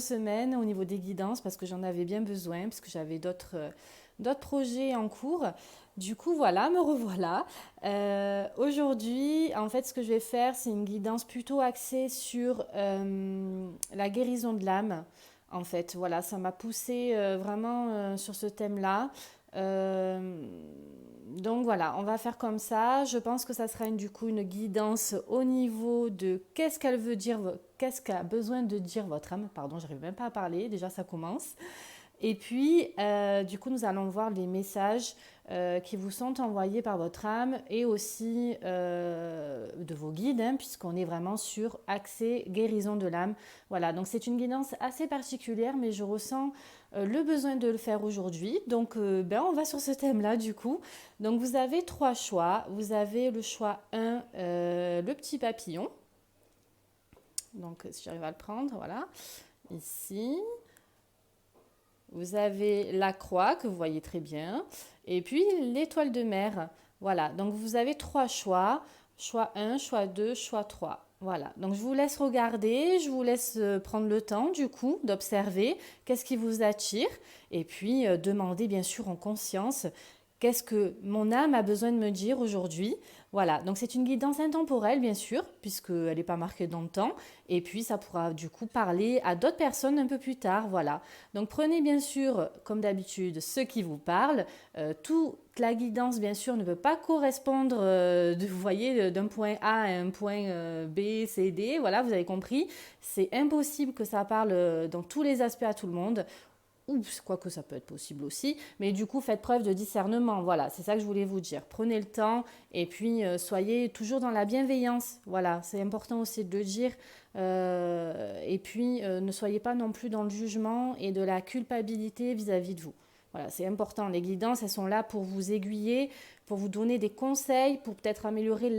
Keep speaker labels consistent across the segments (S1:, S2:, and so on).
S1: semaines au niveau des guidances parce que j'en avais bien besoin, parce que j'avais d'autres projets en cours. Du coup, voilà, me revoilà. Aujourd'hui, en fait, ce que je vais faire, c'est une guidance plutôt axée sur la guérison de l'âme. En fait, voilà, ça m'a poussée vraiment sur ce thème-là. Euh, donc voilà, on va faire comme ça. Je pense que ça sera du coup une guidance au niveau de qu'est-ce qu'elle veut dire, qu'est-ce qu'a besoin de dire votre âme. Pardon, j'arrive même pas à parler, déjà ça commence. Et puis, du coup, nous allons voir les messages qui vous sont envoyés par votre âme et aussi de vos guides, hein, puisqu'on est vraiment sur accès guérison de l'âme. Voilà, donc c'est une guidance assez particulière, mais je ressens le besoin de le faire aujourd'hui. Donc, on va sur ce thème-là, du coup. Donc, vous avez trois choix. Vous avez le choix un, le petit papillon. Donc, si j'arrive à le prendre, voilà, ici. Vous avez la croix que vous voyez très bien et puis l'étoile de mer. Voilà, donc vous avez trois choix. Choix un, choix 2, choix 3. Voilà, donc je vous laisse regarder, je vous laisse prendre le temps du coup d'observer qu'est-ce qui vous attire et puis demander bien sûr en conscience qu'est-ce que mon âme a besoin de me dire aujourd'hui. Voilà, donc c'est une guidance intemporelle bien sûr puisqu'elle n'est pas marquée dans le temps et puis ça pourra du coup parler à d'autres personnes un peu plus tard. Voilà, donc prenez bien sûr, comme d'habitude, ce qui vous parle. Toute la guidance, bien sûr, ne peut pas correspondre, vous voyez, d'un point A à un point B, C, D. Voilà, vous avez compris. C'est impossible que ça parle dans tous les aspects à tout le monde. Ou quoique ça peut être possible aussi, mais du coup faites preuve de discernement, voilà, c'est ça que je voulais vous dire. Prenez le temps et puis soyez toujours dans la bienveillance, voilà, c'est important aussi de le dire. Et puis ne soyez pas non plus dans le jugement et de la culpabilité vis-à-vis de vous. Voilà, c'est important. Les guidances, elles sont là pour vous aiguiller, pour vous donner des conseils, pour peut-être améliorer des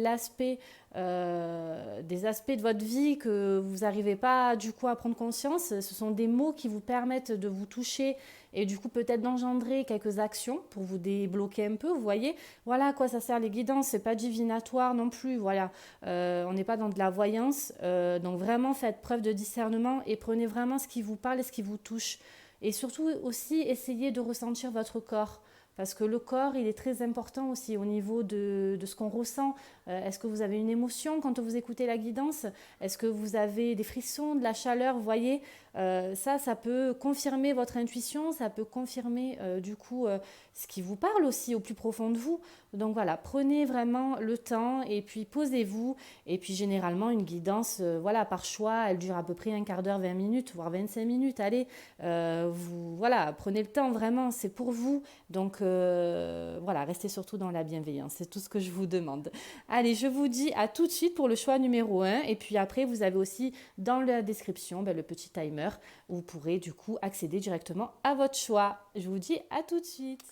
S1: aspects de votre vie que vous n'arrivez pas du coup à prendre conscience. Ce sont des mots qui vous permettent de vous toucher et du coup peut-être d'engendrer quelques actions pour vous débloquer un peu. Vous voyez, voilà à quoi ça sert les guidances. C'est pas divinatoire non plus. Voilà, on n'est pas dans de la voyance. Donc vraiment faites preuve de discernement et prenez vraiment ce qui vous parle et ce qui vous touche. Et surtout aussi, essayez de ressentir votre corps. Parce que le corps, il est très important aussi au niveau de ce qu'on ressent. Est-ce que vous avez une émotion quand vous écoutez la guidance? Est-ce que vous avez des frissons, de la chaleur? Vous voyez, ça peut confirmer votre intuition, ça peut confirmer du coup ce qui vous parle aussi au plus profond de vous. Donc voilà, prenez vraiment le temps et puis posez-vous. Et puis généralement, une guidance, voilà, par choix, elle dure à peu près un quart d'heure, 20 minutes, voire 25 minutes. Allez, voilà, prenez le temps vraiment, c'est pour vous. Donc voilà, restez surtout dans la bienveillance, c'est tout ce que je vous demande. Allez, je vous dis à tout de suite pour le choix numéro un. Et puis après, vous avez aussi dans la description le petit timer où vous pourrez du coup accéder directement à votre choix. Je vous dis à tout de suite.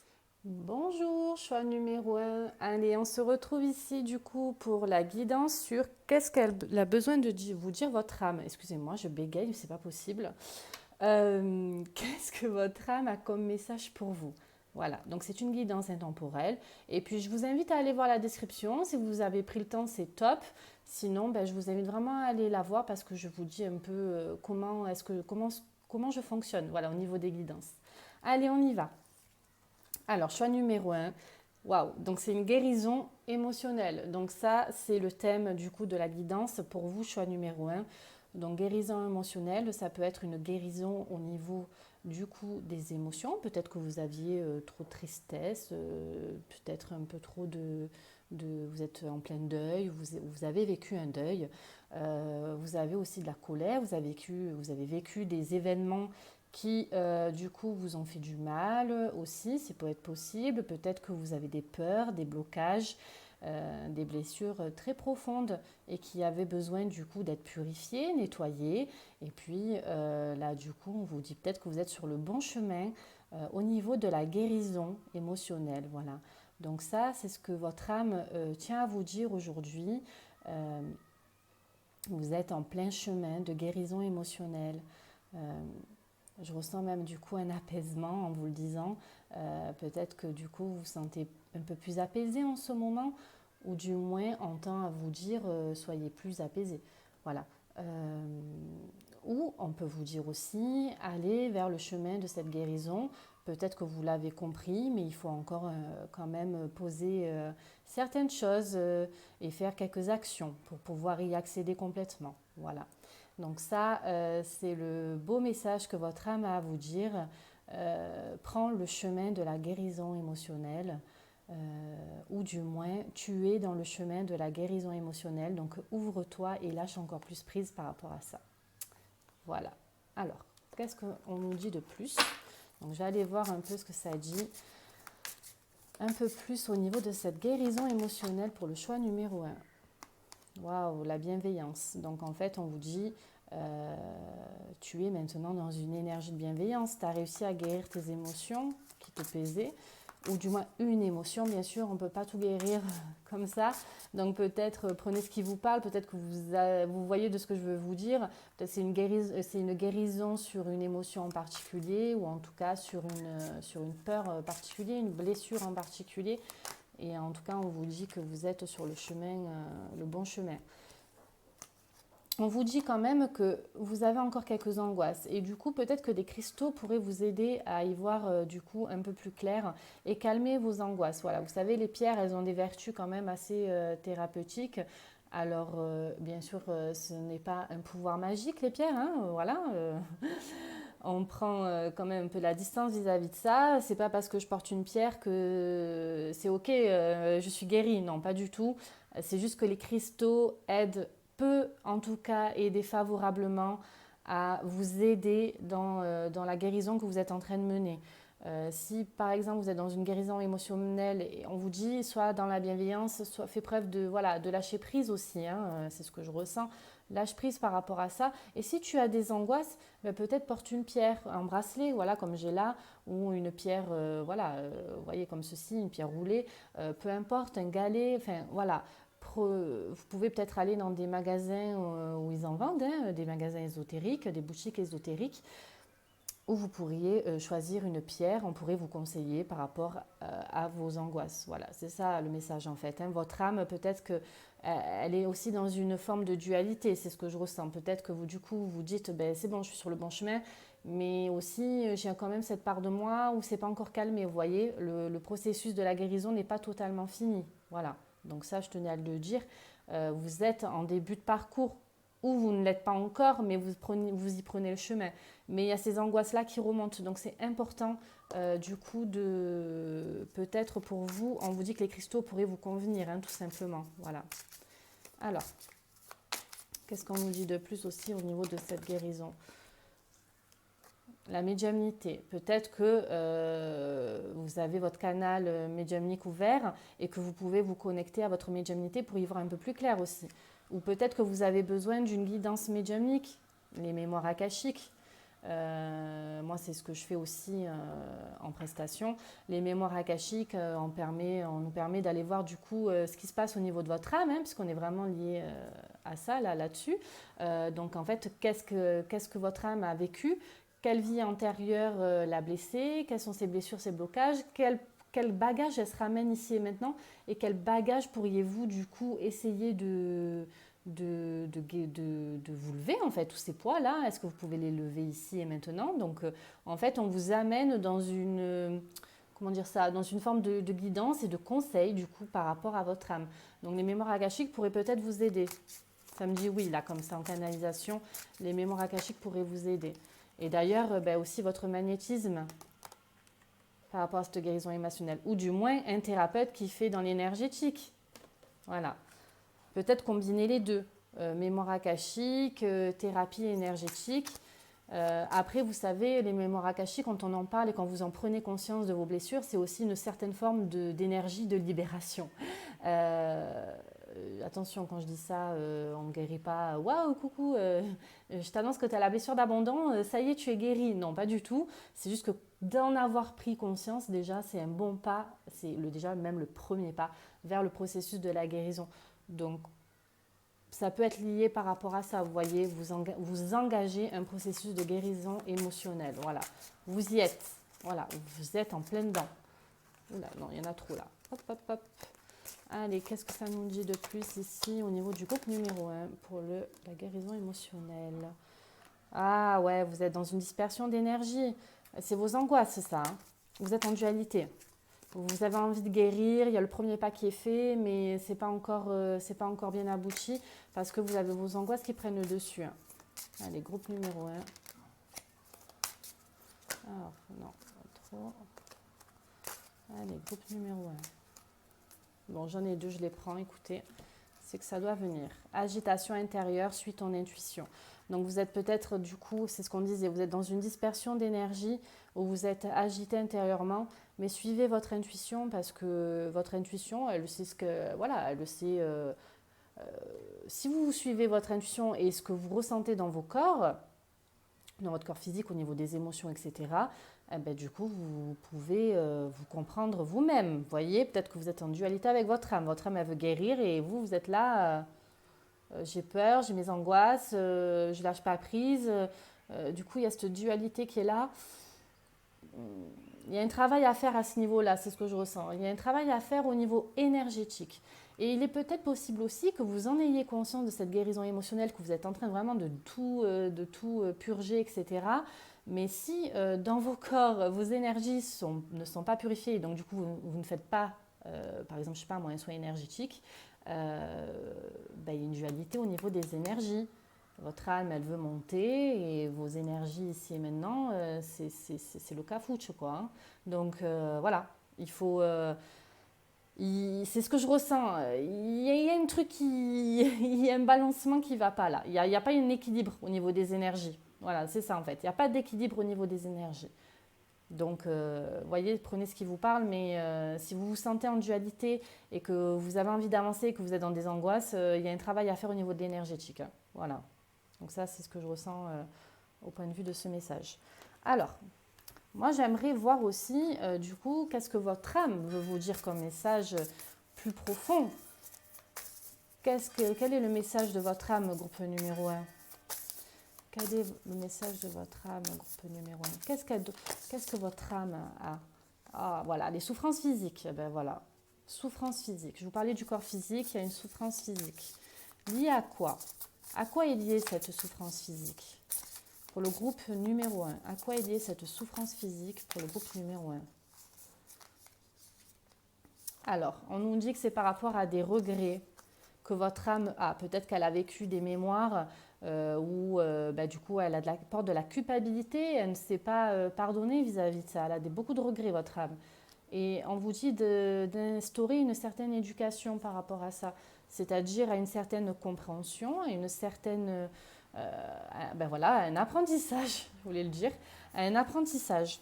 S1: Bonjour, choix numéro un. Allez, on se retrouve ici du coup pour la guidance sur qu'est-ce qu'elle a besoin de vous dire votre âme. Excusez-moi, je bégaye, c'est pas possible. Qu'est-ce que votre âme a comme message pour vous? Voilà, donc c'est une guidance intemporelle. Et puis je vous invite à aller voir la description. Si vous avez pris le temps, c'est top. Sinon, je vous invite vraiment à aller la voir parce que je vous dis un peu comment je fonctionne, voilà, au niveau des guidances. Allez, on y va. Alors, choix numéro un. Waouh, donc c'est une guérison émotionnelle. Donc ça, c'est le thème du coup de la guidance pour vous, choix numéro un. Donc guérison émotionnelle, ça peut être une guérison au niveau du coup des émotions. Peut-être que vous aviez trop de tristesse, peut-être un peu trop vous êtes en plein deuil, vous avez vécu un deuil. Vous avez aussi de la colère, vous avez vécu des événements qui du coup vous ont fait du mal aussi, ça peut être possible. Peut-être que vous avez des peurs, des blocages, des blessures très profondes et qui avaient besoin du coup d'être purifiées, nettoyées. Et puis là du coup on vous dit peut-être que vous êtes sur le bon chemin au niveau de la guérison émotionnelle. Voilà. Donc ça c'est ce que votre âme tient à vous dire aujourd'hui. Euh, Vous êtes en plein chemin de guérison émotionnelle. Je ressens même du coup un apaisement en vous le disant. Peut-être que du coup vous vous sentez un peu plus apaisé en ce moment, ou du moins on tend à vous dire soyez plus apaisé. Voilà. Ou on peut vous dire aussi, aller vers le chemin de cette guérison. Peut-être que vous l'avez compris, mais il faut encore quand même poser certaines choses et faire quelques actions pour pouvoir y accéder complètement. Voilà. Donc ça, c'est le beau message que votre âme a à vous dire. Prends le chemin de la guérison émotionnelle, ou du moins tu es dans le chemin de la guérison émotionnelle. Donc ouvre-toi et lâche encore plus prise par rapport à ça. Voilà. Alors, qu'est-ce qu'on nous dit de plus? Donc, je vais aller voir un peu ce que ça dit. Un peu plus au niveau de cette guérison émotionnelle pour le choix numéro 1. Waouh, la bienveillance. Donc, en fait, on vous dit, tu es maintenant dans une énergie de bienveillance. Tu as réussi à guérir tes émotions qui te pesaient. Ou du moins une émotion, bien sûr, on ne peut pas tout guérir comme ça. Donc peut-être prenez ce qui vous parle, peut-être que vous voyez de ce que je veux vous dire. Peut-être c'est une guérison sur une émotion en particulier, ou en tout cas sur une peur particulière, une blessure en particulier. Et en tout cas, on vous dit que vous êtes sur le chemin, le bon chemin. On vous dit quand même que vous avez encore quelques angoisses et du coup peut-être que des cristaux pourraient vous aider à y voir du coup un peu plus clair et calmer vos angoisses. Voilà, vous savez, les pierres, elles ont des vertus quand même assez thérapeutiques. Alors bien sûr, ce n'est pas un pouvoir magique les pierres, hein, voilà. On prend quand même un peu la distance vis-à-vis de ça. C'est pas parce que je porte une pierre que c'est ok, je suis guérie. Non, pas du tout. C'est juste que les cristaux aident, peut en tout cas aider favorablement à vous aider dans la guérison que vous êtes en train de mener. Si par exemple vous êtes dans une guérison émotionnelle et on vous dit soit dans la bienveillance, soit fait preuve de, voilà, de lâcher prise aussi, hein, c'est ce que je ressens, lâche prise par rapport à ça. Et si tu as des angoisses, ben peut-être porte une pierre, un bracelet, voilà, comme j'ai là, ou une pierre, voilà, vous voyez comme ceci, une pierre roulée, peu importe, un galet, enfin voilà. Vous pouvez peut-être aller dans des magasins où ils en vendent, hein, des magasins ésotériques, des boutiques ésotériques, où vous pourriez choisir une pierre, on pourrait vous conseiller par rapport à vos angoisses. Voilà, c'est ça le message en fait. Hein. Votre âme, peut-être que elle est aussi dans une forme de dualité, c'est ce que je ressens. Peut-être que vous, du coup, vous dites, ben, c'est bon, je suis sur le bon chemin, mais aussi j'ai quand même cette part de moi où c'est pas encore calmé. Vous voyez, le processus de la guérison n'est pas totalement fini. Voilà, donc ça, je tenais à le dire. Vous êtes en début de parcours, ou vous ne l'êtes pas encore, mais vous y prenez le chemin. Mais il y a ces angoisses-là qui remontent. Donc c'est important, du coup, de peut-être pour vous, on vous dit que les cristaux pourraient vous convenir, hein, tout simplement. Voilà. Alors, qu'est-ce qu'on nous dit de plus aussi au niveau de cette guérison? La médiumnité. Peut-être que vous avez votre canal médiumnique ouvert et que vous pouvez vous connecter à votre médiumnité pour y voir un peu plus clair aussi. Ou peut-être que vous avez besoin d'une guidance médiumnique, les mémoires akashiques. Moi, c'est ce que je fais aussi en prestation. Les mémoires akashiques, on nous permet d'aller voir du coup ce qui se passe au niveau de votre âme, hein, puisqu'on est vraiment lié à ça, là-dessus. Donc, en fait, qu'est-ce que votre âme a vécu? Quelle vie antérieure l'a blessée? Quelles sont ses blessures, ses blocages? Quel bagage elle se ramène ici et maintenant? Et quel bagage pourriez-vous du coup essayer de vous lever en fait, tous ces poids-là? Est-ce que vous pouvez les lever ici et maintenant? Donc en fait, on vous amène dans une, comment dire ça, dans une forme de guidance et de conseil du coup par rapport à votre âme. Donc les mémoires akashiques pourraient peut-être vous aider. Ça me dit oui, là, comme ça, en canalisation, les mémoires akashiques pourraient vous aider. Et d'ailleurs, ben, aussi votre magnétisme par rapport à cette guérison émotionnelle. Ou du moins, un thérapeute qui fait dans l'énergétique. Voilà. Peut-être combiner les deux. Mémoire akashique, thérapie énergétique. Après, vous savez, les mémoires akashiques, quand on en parle et quand vous en prenez conscience de vos blessures, c'est aussi une certaine forme d'énergie de libération. Attention, quand je dis ça, on ne guérit pas. Waouh, coucou, je t'annonce que tu as la blessure d'abandon, ça y est, tu es guéri. Non, pas du tout. C'est juste que d'en avoir pris conscience, déjà, c'est un bon pas. C'est déjà même le premier pas vers le processus de la guérison. Donc, ça peut être lié par rapport à ça. Vous voyez, vous engagez un processus de guérison émotionnelle. Voilà, vous y êtes. Voilà, vous êtes en plein dedans. Oula, non, il y en a trop là. Hop, hop, hop. Allez, qu'est-ce que ça nous dit de plus ici au niveau du groupe numéro 1 pour la guérison émotionnelle? Ah ouais, vous êtes dans une dispersion d'énergie. C'est vos angoisses, ça, hein. Vous êtes en dualité. Vous avez envie de guérir, il y a le premier pas qui est fait, mais c'est pas encore bien abouti parce que vous avez vos angoisses qui prennent le dessus, hein. Allez, groupe numéro un. Alors, non, pas trop. Allez, groupe numéro un. Bon, j'en ai deux, je les prends, écoutez. C'est que ça doit venir. Agitation intérieure, suit ton intuition. Donc vous êtes peut-être, du coup, c'est ce qu'on disait, vous êtes dans une dispersion d'énergie où vous êtes agité intérieurement, mais suivez votre intuition parce que votre intuition, elle sait ce que, voilà, elle sait. Si vous suivez votre intuition et ce que vous ressentez dans votre corps physique, au niveau des émotions, etc., eh ben, du coup, vous pouvez vous comprendre vous-même. Vous voyez, peut-être que vous êtes en dualité avec votre âme. Votre âme, elle veut guérir et vous, vous êtes là. J'ai peur, j'ai mes angoisses, je lâche pas prise. Du coup, il y a cette dualité qui est là. Il y a un travail à faire à ce niveau-là, c'est ce que je ressens. Il y a un travail à faire au niveau énergétique. Et il est peut-être possible aussi que vous en ayez conscience de cette guérison émotionnelle, que vous êtes en train vraiment de tout purger, etc. Mais si dans vos corps, vos énergies ne sont pas purifiées, donc du coup vous ne faites pas, par exemple, je sais pas moi, un soin énergétique, ben, il y a une dualité au niveau des énergies. Votre âme, elle veut monter et vos énergies ici et maintenant, c'est le cafouche, quoi, hein. Donc voilà, il faut. C'est ce que je ressens. Il y a un truc qui. Il y a un balancement qui ne va pas là. Il y a pas un équilibre au niveau des énergies. Voilà, c'est ça en fait. Il n'y a pas d'équilibre au niveau des énergies. Donc, voyez, prenez ce qui vous parle, mais si vous vous sentez en dualité et que vous avez envie d'avancer et que vous êtes dans des angoisses, il y a un travail à faire au niveau de l'énergétique, hein. Voilà. Donc ça, c'est ce que je ressens au point de vue de ce message. Alors, moi, j'aimerais voir aussi, du coup, qu'est-ce que votre âme veut vous dire comme message plus profond. Quel est le message de votre âme, groupe numéro un? Quel est le message de votre âme, groupe numéro un? Qu'est-ce que votre âme a? Ah, voilà, les souffrances physiques. Eh ben voilà, souffrance physique. Je vous parlais du corps physique, il y a une souffrance physique. Liée à quoi? À quoi est liée cette souffrance physique? Pour le groupe numéro un, à quoi est liée cette souffrance physique pour le groupe numéro un? Alors, on nous dit que c'est par rapport à des regrets que votre âme a. Peut-être qu'elle a vécu des mémoires où, bah, du coup, elle a porte de la culpabilité, elle ne s'est pas pardonnée vis-à-vis de ça. Elle a beaucoup de regrets, votre âme. Et on vous dit d'instaurer une certaine éducation par rapport à ça, c'est-à-dire à une certaine compréhension, à une certaine, ben voilà, un apprentissage, je voulais le dire, un apprentissage.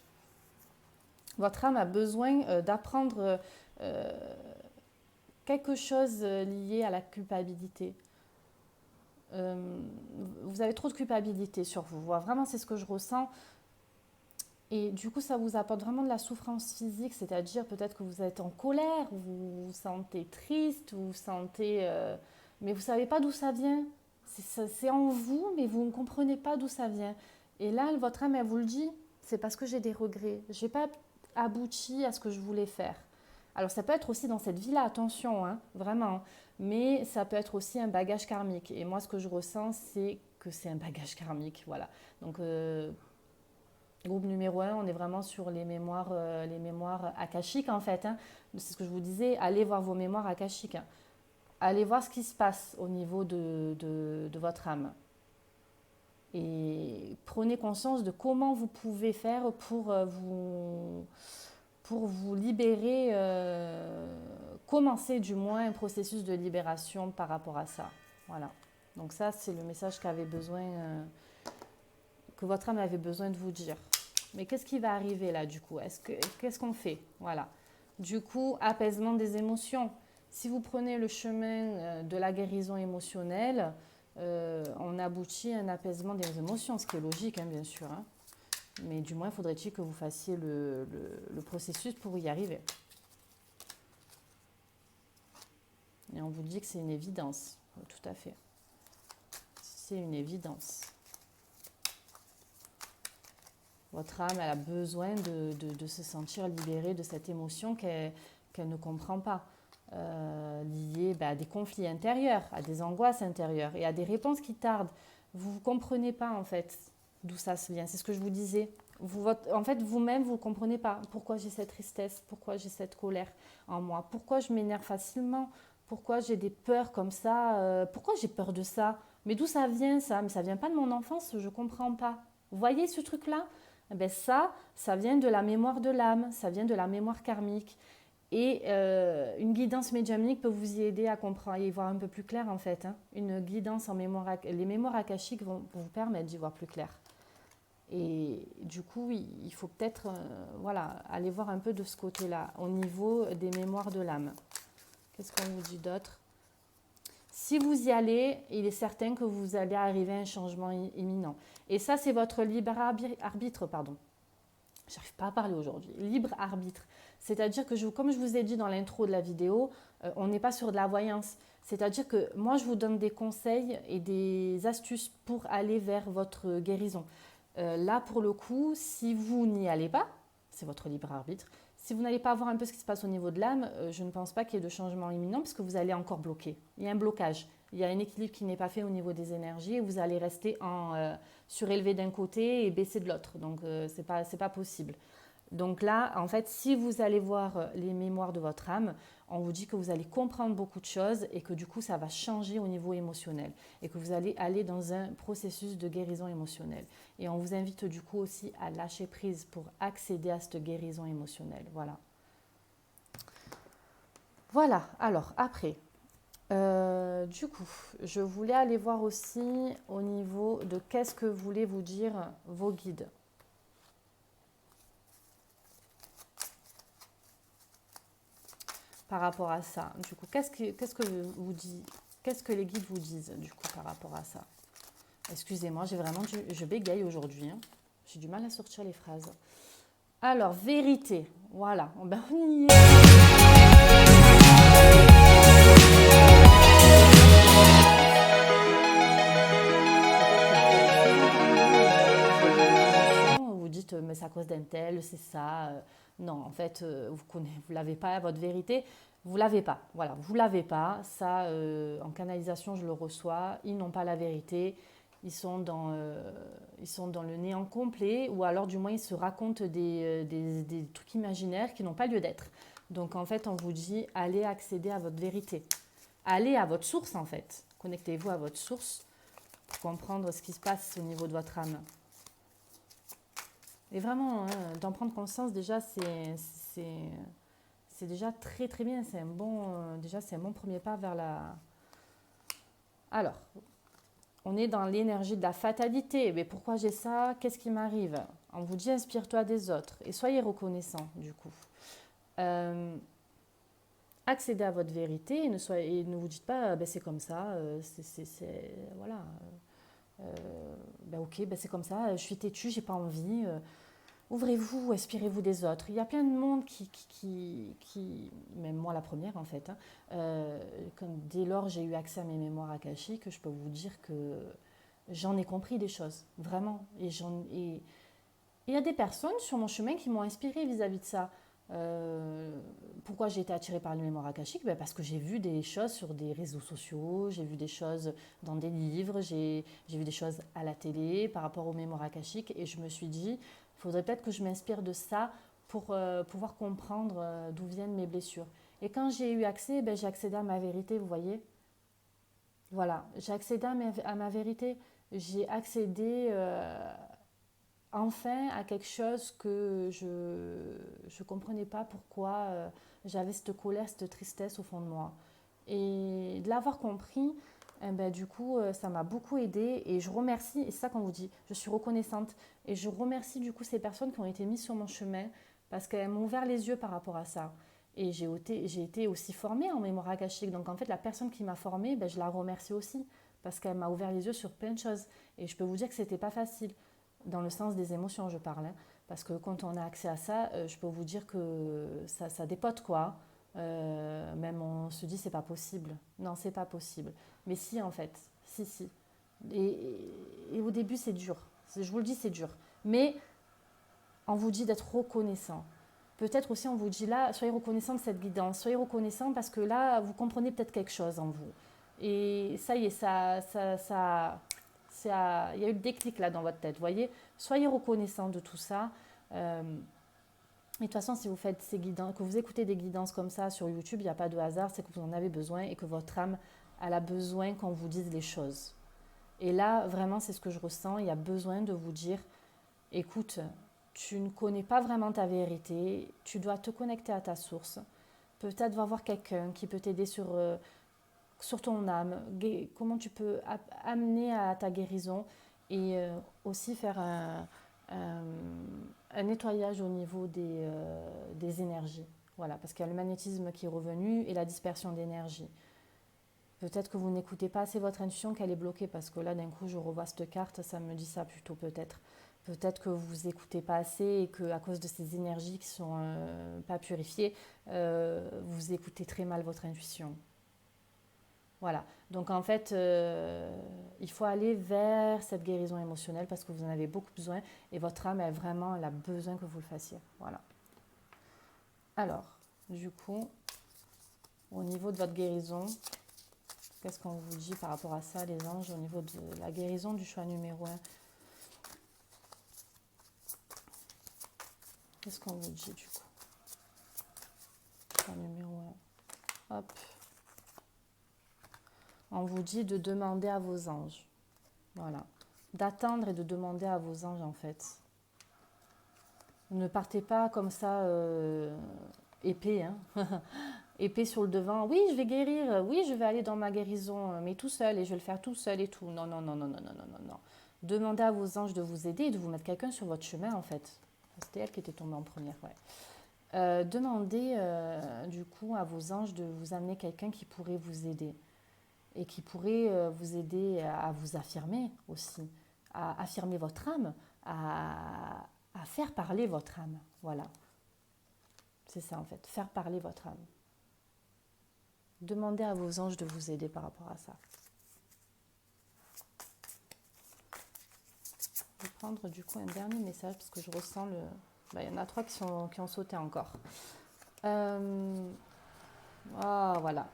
S1: Votre âme a besoin d'apprendre quelque chose lié à la culpabilité. Vous avez trop de culpabilité sur vous. Vraiment, c'est ce que je ressens. Et du coup, ça vous apporte vraiment de la souffrance physique, c'est-à-dire peut-être que vous êtes en colère, vous vous sentez triste, vous vous sentez... mais vous ne savez pas d'où ça vient. C'est en vous, mais vous ne comprenez pas d'où ça vient. Et là, votre âme, elle vous le dit, c'est parce que j'ai des regrets. Je n'ai pas abouti à ce que je voulais faire. Alors ça peut être aussi dans cette vie-là, attention, hein, vraiment. Mais ça peut être aussi un bagage karmique. Et moi, ce que je ressens, c'est que c'est un bagage karmique, voilà. Donc... groupe numéro un, on est vraiment sur les mémoires akashiques en fait, hein. C'est ce que je vous disais, allez voir vos mémoires akashiques, hein. Allez voir ce qui se passe au niveau de votre âme. Et prenez conscience de comment vous pouvez faire pour vous libérer, commencer du moins un processus de libération par rapport à ça. Voilà. Donc ça, c'est le message que votre âme avait besoin de vous dire. Mais qu'est-ce qui va arriver là du coup? Qu'est-ce qu'on fait? Voilà. Du coup, apaisement des émotions. Si vous prenez le chemin de la guérison émotionnelle, on aboutit à un apaisement des émotions, ce qui est logique, hein, bien sûr, hein. Mais du moins, faudrait-il que vous fassiez le processus pour y arriver. Et on vous dit que c'est une évidence. Tout à fait. C'est une évidence. Votre âme, elle a besoin de se sentir libérée de cette émotion qu'elle ne comprend pas, liée à des conflits intérieurs, à des angoisses intérieures et à des réponses qui tardent. Vous ne comprenez pas en fait. d'où ça se vient. C'est ce que je vous disais. En fait, vous-même, vous ne comprenez pas pourquoi j'ai cette tristesse, pourquoi j'ai cette colère en moi, pourquoi je m'énerve facilement, pourquoi j'ai des peurs comme ça, pourquoi j'ai peur de ça. Mais d'où ça vient ça? Mais ça vient pas de mon enfance, je ne comprends pas. Vous voyez ce truc-là? Eh ben ça vient de la mémoire de l'âme, ça vient de la mémoire karmique. Et une guidance médiumnique peut vous y aider à comprendre et y voir un peu plus clair en fait. Hein. Une guidance en mémoire, les mémoires akashiques vont vous permettre d'y voir plus clair. Et du coup, il faut peut-être voilà, aller voir un peu de ce côté-là, au niveau des mémoires de l'âme. Qu'est-ce qu'on vous dit d'autre? Si vous y allez, il est certain que vous allez arriver à un changement imminent. Et ça, c'est votre libre arbitre, pardon. J'arrive pas à parler aujourd'hui. Libre arbitre. C'est-à-dire que, comme je vous ai dit dans l'intro de la vidéo, on n'est pas sur de la voyance. C'est-à-dire que moi, je vous donne des conseils et des astuces pour aller vers votre guérison. Là, pour le coup, si vous n'y allez pas, c'est votre libre arbitre. Si vous n'allez pas voir un peu ce qui se passe au niveau de l'âme, je ne pense pas qu'il y ait de changement imminent parce que vous allez encore bloquer. Il y a un blocage. Il y a un équilibre qui n'est pas fait au niveau des énergies et vous allez rester surélevé d'un côté et baissé de l'autre. Donc, c'est pas possible. Donc là, en fait, si vous allez voir les mémoires de votre âme, on vous dit que vous allez comprendre beaucoup de choses et que du coup, ça va changer au niveau émotionnel et que vous allez aller dans un processus de guérison émotionnelle. Et on vous invite du coup aussi à lâcher prise pour accéder à cette guérison émotionnelle. Voilà. Voilà, alors après, du coup, je voulais aller voir aussi au niveau de qu'est-ce que voulaient vous dire vos guides. Par rapport à ça. Du coup, qu'est-ce que les guides vous disent du coup par rapport à ça? Excusez-moi, je bégaye aujourd'hui. Hein. J'ai du mal à sortir les phrases. Alors, vérité. Voilà. Ben, on y est. Vous dites, mais c'est à cause d'un tel, c'est ça. Non, en fait, vous l'avez pas, votre vérité. Vous l'avez pas. Voilà, vous l'avez pas. Ça, en canalisation, je le reçois. Ils n'ont pas la vérité. Ils sont dans le néant complet, ou alors du moins ils se racontent des trucs imaginaires qui n'ont pas lieu d'être. Donc en fait, on vous dit, allez accéder à votre vérité. Allez à votre source en fait. Connectez-vous à votre source pour comprendre ce qui se passe au niveau de votre âme. Et vraiment, hein, d'en prendre conscience déjà, c'est déjà très très bien. C'est un bon premier pas vers la... Alors, on est dans l'énergie de la fatalité. Mais pourquoi j'ai ça? Qu'est-ce qui m'arrive? On vous dit inspire-toi des autres et soyez reconnaissant du coup. Accédez à votre vérité et ne vous dites pas ben, c'est comme ça, voilà. Ben, ok, ben, c'est comme ça, je suis têtue, j'ai pas envie. Ouvrez-vous, inspirez-vous des autres. Il y a plein de monde même moi la première en fait, hein, dès lors j'ai eu accès à mes mémoires akashiques, je peux vous dire que j'en ai compris des choses, vraiment. Et il y a des personnes sur mon chemin qui m'ont inspirée vis-à-vis de ça. Pourquoi j'ai été attirée par les mémoires akashiques? Ben parce que j'ai vu des choses sur des réseaux sociaux, j'ai vu des choses dans des livres, j'ai vu des choses à la télé par rapport aux mémoires akashiques et je me suis dit, il faudrait peut-être que je m'inspire de ça pour pouvoir comprendre d'où viennent mes blessures. Et quand j'ai eu accès, ben, j'ai accédé à ma vérité, vous voyez. Voilà, j'ai accédé à ma vérité. J'ai accédé enfin à quelque chose que je ne comprenais pas pourquoi j'avais cette colère, cette tristesse au fond de moi. Et de l'avoir compris, eh ben, du coup, ça m'a beaucoup aidée et je remercie, et c'est ça qu'on vous dit, je suis reconnaissante et je remercie du coup ces personnes qui ont été mises sur mon chemin parce qu'elles m'ont ouvert les yeux par rapport à ça. Et j'ai été aussi formée en mémoire akashique. Donc en fait, la personne qui m'a formée, ben, je la remercie aussi parce qu'elle m'a ouvert les yeux sur plein de choses. Et je peux vous dire que c'était pas facile dans le sens des émotions, je parle. Hein. Parce que quand on a accès à ça, je peux vous dire que ça dépote, quoi. Même on se dit, c'est pas possible. Non, c'est pas possible. Mais si, en fait. Si, si. Et au début, c'est dur. Je vous le dis, c'est dur. Mais on vous dit d'être reconnaissant. Peut-être aussi, on vous dit là, soyez reconnaissant de cette guidance. Soyez reconnaissant parce que là, vous comprenez peut-être quelque chose en vous. Et ça y est, il y a eu le déclic là dans votre tête, vous voyez. Soyez reconnaissant de tout ça. Et de toute façon, si vous faites ces guidances, que vous écoutez des guidances comme ça sur YouTube, il n'y a pas de hasard, c'est que vous en avez besoin et que votre âme, elle a besoin qu'on vous dise les choses. Et là, vraiment, c'est ce que je ressens. Il y a besoin de vous dire, écoute, tu ne connais pas vraiment ta vérité, tu dois te connecter à ta source. Peut-être va voir quelqu'un qui peut t'aider sur ton âme, comment tu peux amener à ta guérison et aussi faire un nettoyage au niveau des énergies. Voilà, parce qu'il y a le magnétisme qui est revenu et la dispersion d'énergie. Peut-être que vous n'écoutez pas assez votre intuition, qu'elle est bloquée, parce que là, d'un coup, je revois cette carte, ça me dit ça plutôt peut-être. Peut-être que vous n'écoutez pas assez et qu'à cause de ces énergies qui ne sont pas purifiées, vous écoutez très mal votre intuition. Voilà, donc en fait, il faut aller vers cette guérison émotionnelle parce que vous en avez beaucoup besoin et votre âme, elle a besoin que vous le fassiez. Voilà. Alors, du coup, au niveau de votre guérison, qu'est-ce qu'on vous dit par rapport à ça, les anges, au niveau de la guérison du choix numéro 1? Qu'est-ce qu'on vous dit du coup? Choix numéro 1. Hop. On vous dit de demander à vos anges. Voilà. D'attendre et de demander à vos anges, en fait. Ne partez pas comme ça, épée, hein. Épée sur le devant. Oui, je vais guérir. Oui, je vais aller dans ma guérison, mais tout seul et je vais le faire tout seul et tout. Non, non, non, non, non, non, non, non, non. Demandez à vos anges de vous aider et de vous mettre quelqu'un sur votre chemin, en fait. C'était elle qui était tombée en première, ouais. Demandez, du coup, à vos anges de vous amener quelqu'un qui pourrait vous aider. Et qui pourrait vous aider à vous affirmer aussi, à affirmer votre âme, à faire parler votre âme. Voilà. C'est ça en fait, faire parler votre âme. Demandez à vos anges de vous aider par rapport à ça. Je vais prendre du coup un dernier message parce que je ressens le... il y en a 3 qui ont sauté encore. Voilà.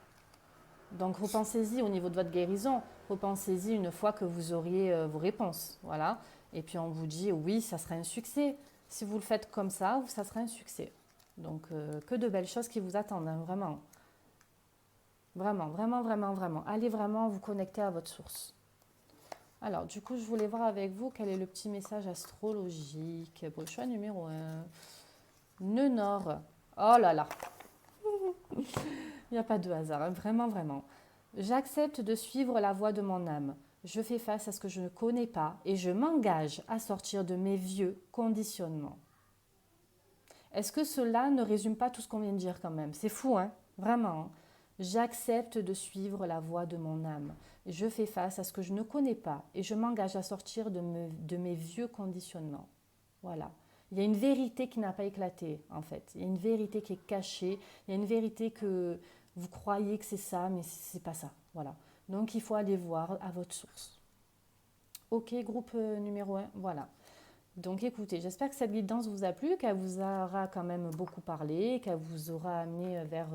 S1: Donc repensez-y au niveau de votre guérison, repensez-y une fois que vous auriez vos réponses, voilà. Et puis on vous dit oui, ça sera un succès. Si vous le faites comme ça sera un succès. Donc que de belles choses qui vous attendent, hein, vraiment. Vraiment, vraiment, vraiment, vraiment. Allez vraiment vous connecter à votre source. Alors du coup, je voulais voir avec vous quel est le petit message astrologique pour le choix numéro 1. Nœud Nord. Oh là là. Il n'y a pas de hasard, hein, vraiment, vraiment. J'accepte de suivre la voie de mon âme. Je fais face à ce que je ne connais pas et je m'engage à sortir de mes vieux conditionnements. Est-ce que cela ne résume pas tout ce qu'on vient de dire quand même? C'est fou, hein? Vraiment. Hein. J'accepte de suivre la voie de mon âme. Je fais face à ce que je ne connais pas et je m'engage à sortir de mes vieux conditionnements. Voilà. Il y a une vérité qui n'a pas éclaté, en fait. Il y a une vérité qui est cachée. Il y a une vérité que vous croyez que c'est ça, mais c'est pas ça. Voilà. Donc, il faut aller voir à votre source. Ok, groupe numéro 1, voilà. Donc, écoutez, j'espère que cette guidance vous a plu, qu'elle vous aura quand même beaucoup parlé, qu'elle vous aura amené vers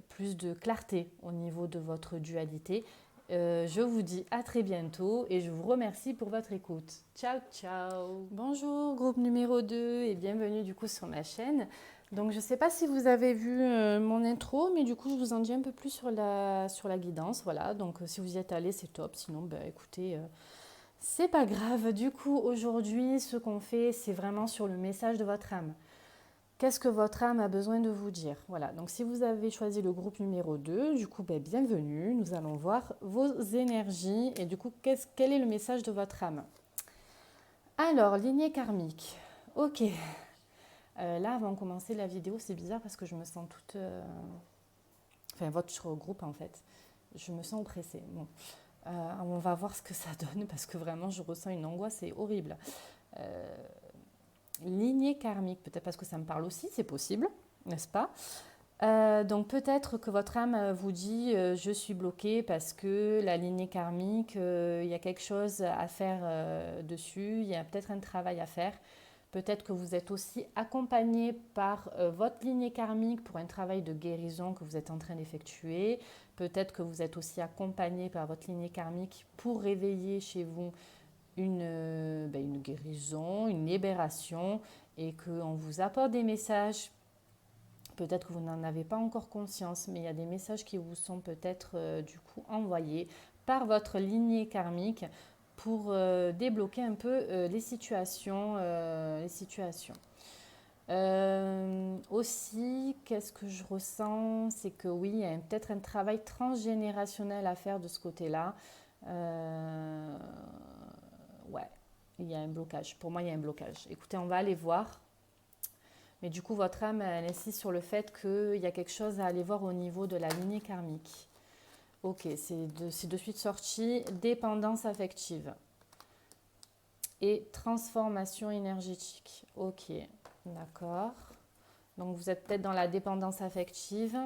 S1: plus de clarté au niveau de votre dualité. Je vous dis à très bientôt et je vous remercie pour votre écoute. Ciao, ciao. Bonjour, groupe numéro 2 et bienvenue du coup sur ma chaîne. Donc je ne sais pas si vous avez vu mon intro, mais du coup je vous en dis un peu plus sur la guidance. Voilà, donc si vous y êtes allé, c'est top. Sinon, écoutez, c'est pas grave. Du coup, aujourd'hui, ce qu'on fait, c'est vraiment sur le message de votre âme. Qu'est-ce que votre âme a besoin de vous dire? Voilà, donc si vous avez choisi le groupe numéro 2, du coup, bienvenue. Nous allons voir vos énergies et du coup, quel est le message de votre âme? Alors, lignée karmique. Ok. Là, avant de commencer la vidéo, c'est bizarre parce que je me sens toute... Enfin, votre groupe, en fait. Je me sens oppressée. Bon. On va voir ce que ça donne parce que vraiment, je ressens une angoisse, c'est horrible. Lignée karmique, peut-être parce que ça me parle aussi, c'est possible, n'est-ce pas? Donc peut-être que votre âme vous dit je suis bloquée parce que la lignée karmique, il y a quelque chose à faire dessus, il y a peut-être un travail à faire. Peut-être que vous êtes aussi accompagné par votre lignée karmique pour un travail de guérison que vous êtes en train d'effectuer. Peut-être que vous êtes aussi accompagné par votre lignée karmique pour réveiller chez vous une guérison, une libération et qu'on vous apporte des messages. Peut-être que vous n'en avez pas encore conscience, mais il y a des messages qui vous sont peut-être du coup envoyés par votre lignée karmique pour débloquer un peu les situations. Aussi, qu'est-ce que je ressens? C'est que oui, il y a peut-être un travail transgénérationnel à faire de ce côté-là. Ouais, il y a un blocage. Pour moi, il y a un blocage. Écoutez, on va aller voir. Mais du coup, votre âme, elle insiste sur le fait qu'il y a quelque chose à aller voir au niveau de la lignée karmique. Ok, c'est de suite sorti. Dépendance affective et transformation énergétique. Ok, d'accord. Donc, vous êtes peut-être dans la dépendance affective.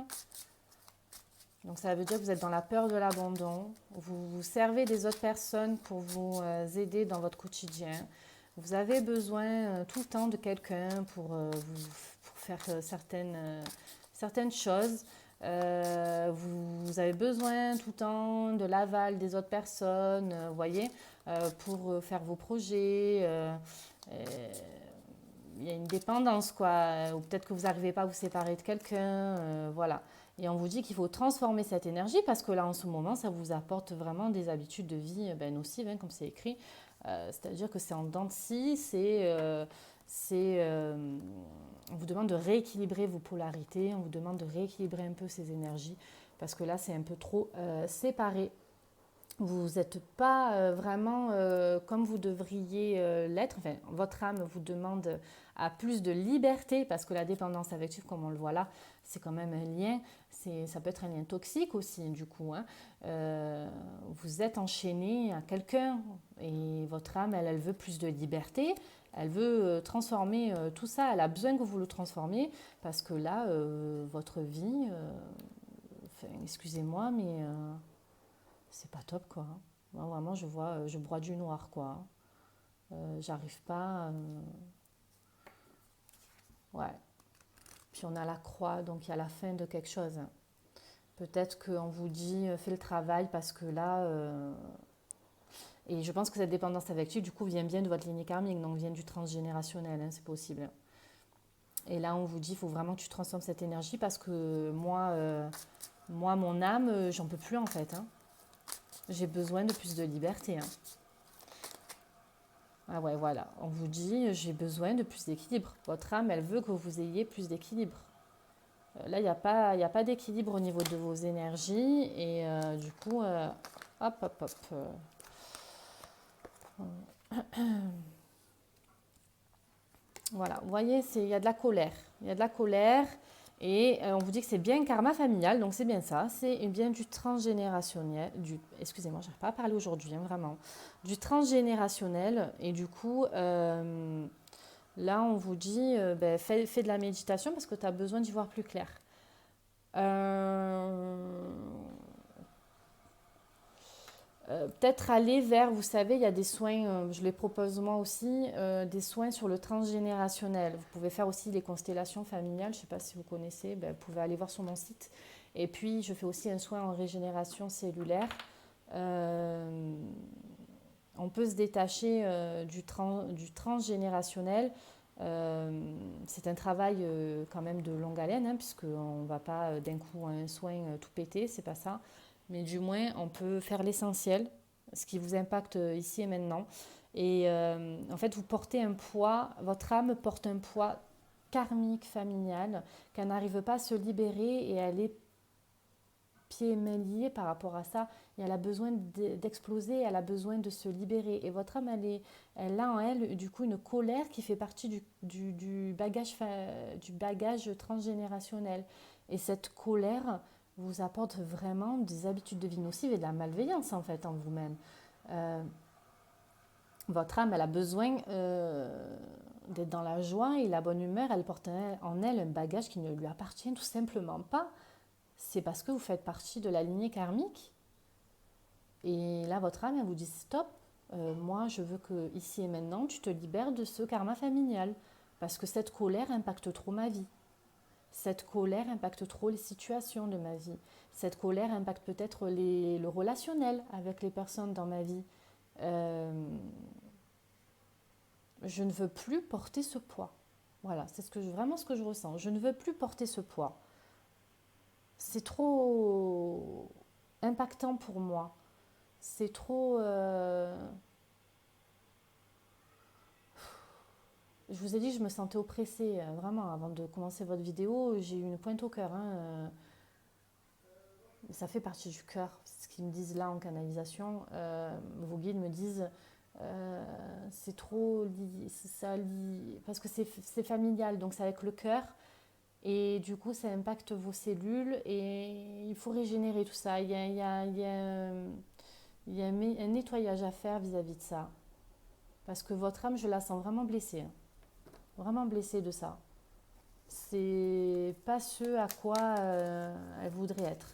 S1: Donc, ça veut dire que vous êtes dans la peur de l'abandon. Vous vous servez des autres personnes pour vous aider dans votre quotidien. Vous avez besoin tout le temps de quelqu'un pour faire certaines choses. Vous avez besoin tout le temps de l'aval des autres personnes, vous voyez, pour faire vos projets. Il y a une dépendance, quoi. Ou peut-être que vous n'arrivez pas à vous séparer de quelqu'un. Voilà. Et on vous dit qu'il faut transformer cette énergie parce que là, en ce moment, ça vous apporte vraiment des habitudes de vie nocives, hein, comme c'est écrit. C'est-à-dire que c'est en dents de scie, on vous demande de rééquilibrer vos polarités, on vous demande de rééquilibrer un peu ces énergies parce que là, c'est un peu trop séparé. Vous n'êtes pas vraiment comme vous devriez l'être. Enfin, votre âme vous demande à plus de liberté parce que la dépendance affective, comme on le voit là, c'est quand même un lien. Ça peut être un lien toxique aussi, du coup. Hein. Vous êtes enchaîné à quelqu'un et votre âme, elle veut plus de liberté. Elle veut transformer tout ça. Elle a besoin que vous le transformiez parce que là, votre vie, excusez-moi, mais c'est pas top, quoi. Moi, vraiment, je broie du noir, quoi. J'arrive pas. Ouais. Puis on a la croix, donc il y a la fin de quelque chose. Peut-être qu'on vous dit fais le travail parce que là. Et je pense que cette dépendance affective, du coup, vient bien de votre lignée karmique, donc vient du transgénérationnel, hein, c'est possible. Et là, on vous dit il faut vraiment que tu transformes cette énergie parce que moi mon âme, j'en peux plus en fait. Hein. J'ai besoin de plus de liberté. Hein. Ah ouais, voilà. On vous dit, j'ai besoin de plus d'équilibre. Votre âme, elle veut que vous ayez plus d'équilibre. Là, il y a pas d'équilibre au niveau de vos énergies. Et du coup, hop, hop, hop. Voilà, vous voyez, il y a de la colère. Il y a de la colère. Et on vous dit que c'est bien karma familial, donc c'est bien ça. C'est bien du transgénérationnel. Excusez-moi, je n'arrive pas à parler aujourd'hui, hein, vraiment. Du transgénérationnel. Et du coup, là, on vous dit, fais de la méditation parce que tu as besoin d'y voir plus clair. Peut-être aller vers, vous savez, il y a des soins, je les propose moi aussi, des soins sur le transgénérationnel. Vous pouvez faire aussi les constellations familiales, je ne sais pas si vous connaissez, vous pouvez aller voir sur mon site. Et puis, je fais aussi un soin en régénération cellulaire. On peut se détacher du transgénérationnel. C'est un travail quand même de longue haleine, hein, puisqu'on ne va pas d'un coup un soin tout péter, c'est pas ça. Mais du moins, on peut faire l'essentiel, ce qui vous impacte ici et maintenant. Et en fait, vous portez un poids, votre âme porte un poids karmique, familial, qu'elle n'arrive pas à se libérer et elle est pieds et mains liés par rapport à ça. Et elle a besoin d'exploser, elle a besoin de se libérer. Et votre âme, elle a en elle, du coup, une colère qui fait partie du bagage transgénérationnel. Et cette colère vous apporte vraiment des habitudes de vie nocives et de la malveillance, en fait, en vous-même. Votre âme, elle a besoin d'être dans la joie et la bonne humeur. Elle porte en elle un bagage qui ne lui appartient tout simplement pas. C'est parce que vous faites partie de la lignée karmique. Et là, votre âme, elle vous dit stop, moi, je veux que ici et maintenant, tu te libères de ce karma familial. Parce que cette colère impacte trop ma vie. Cette colère impacte trop les situations de ma vie. Cette colère impacte peut-être le relationnel avec les personnes dans ma vie. Euh, je ne veux plus porter ce poids. Voilà, c'est vraiment ce que je ressens. Je ne veux plus porter ce poids. C'est trop impactant pour moi. C'est trop... Je vous ai dit, je me sentais oppressée, vraiment, avant de commencer votre vidéo, j'ai eu une pointe au cœur. Hein, ça fait partie du cœur, c'est ce qu'ils me disent là en canalisation. Vos guides me disent, c'est trop lié, parce que c'est familial, donc c'est avec le cœur. Et du coup, ça impacte vos cellules et il faut régénérer tout ça. Il y a un nettoyage à faire vis-à-vis de ça. Parce que votre âme, je la sens vraiment blessée. Hein. Vraiment blessée de ça. C'est pas ce à quoi elle voudrait être.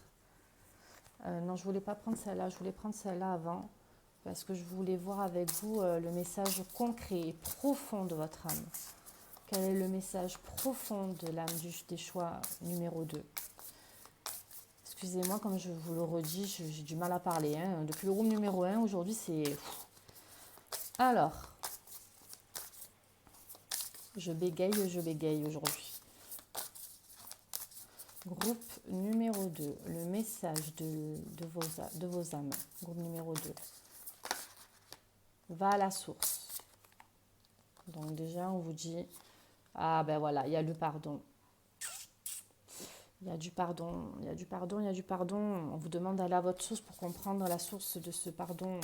S1: Non, je voulais pas prendre celle-là, je voulais prendre celle-là avant. Parce que je voulais voir avec vous le message concret et profond de votre âme. Quel est le message profond de l'âme des choix numéro 2? Excusez-moi, comme je vous le redis, j'ai du mal à parler. Hein. Depuis le groupe numéro 1, aujourd'hui, c'est... Alors, je bégaye aujourd'hui. Groupe numéro 2, le message de vos âmes. Groupe numéro 2. Va à la source. Donc déjà, on vous dit, ah ben voilà, il y a le pardon. Il y a du pardon, il y a du pardon, il y a du pardon. On vous demande d'aller à votre source pour comprendre la source de ce pardon.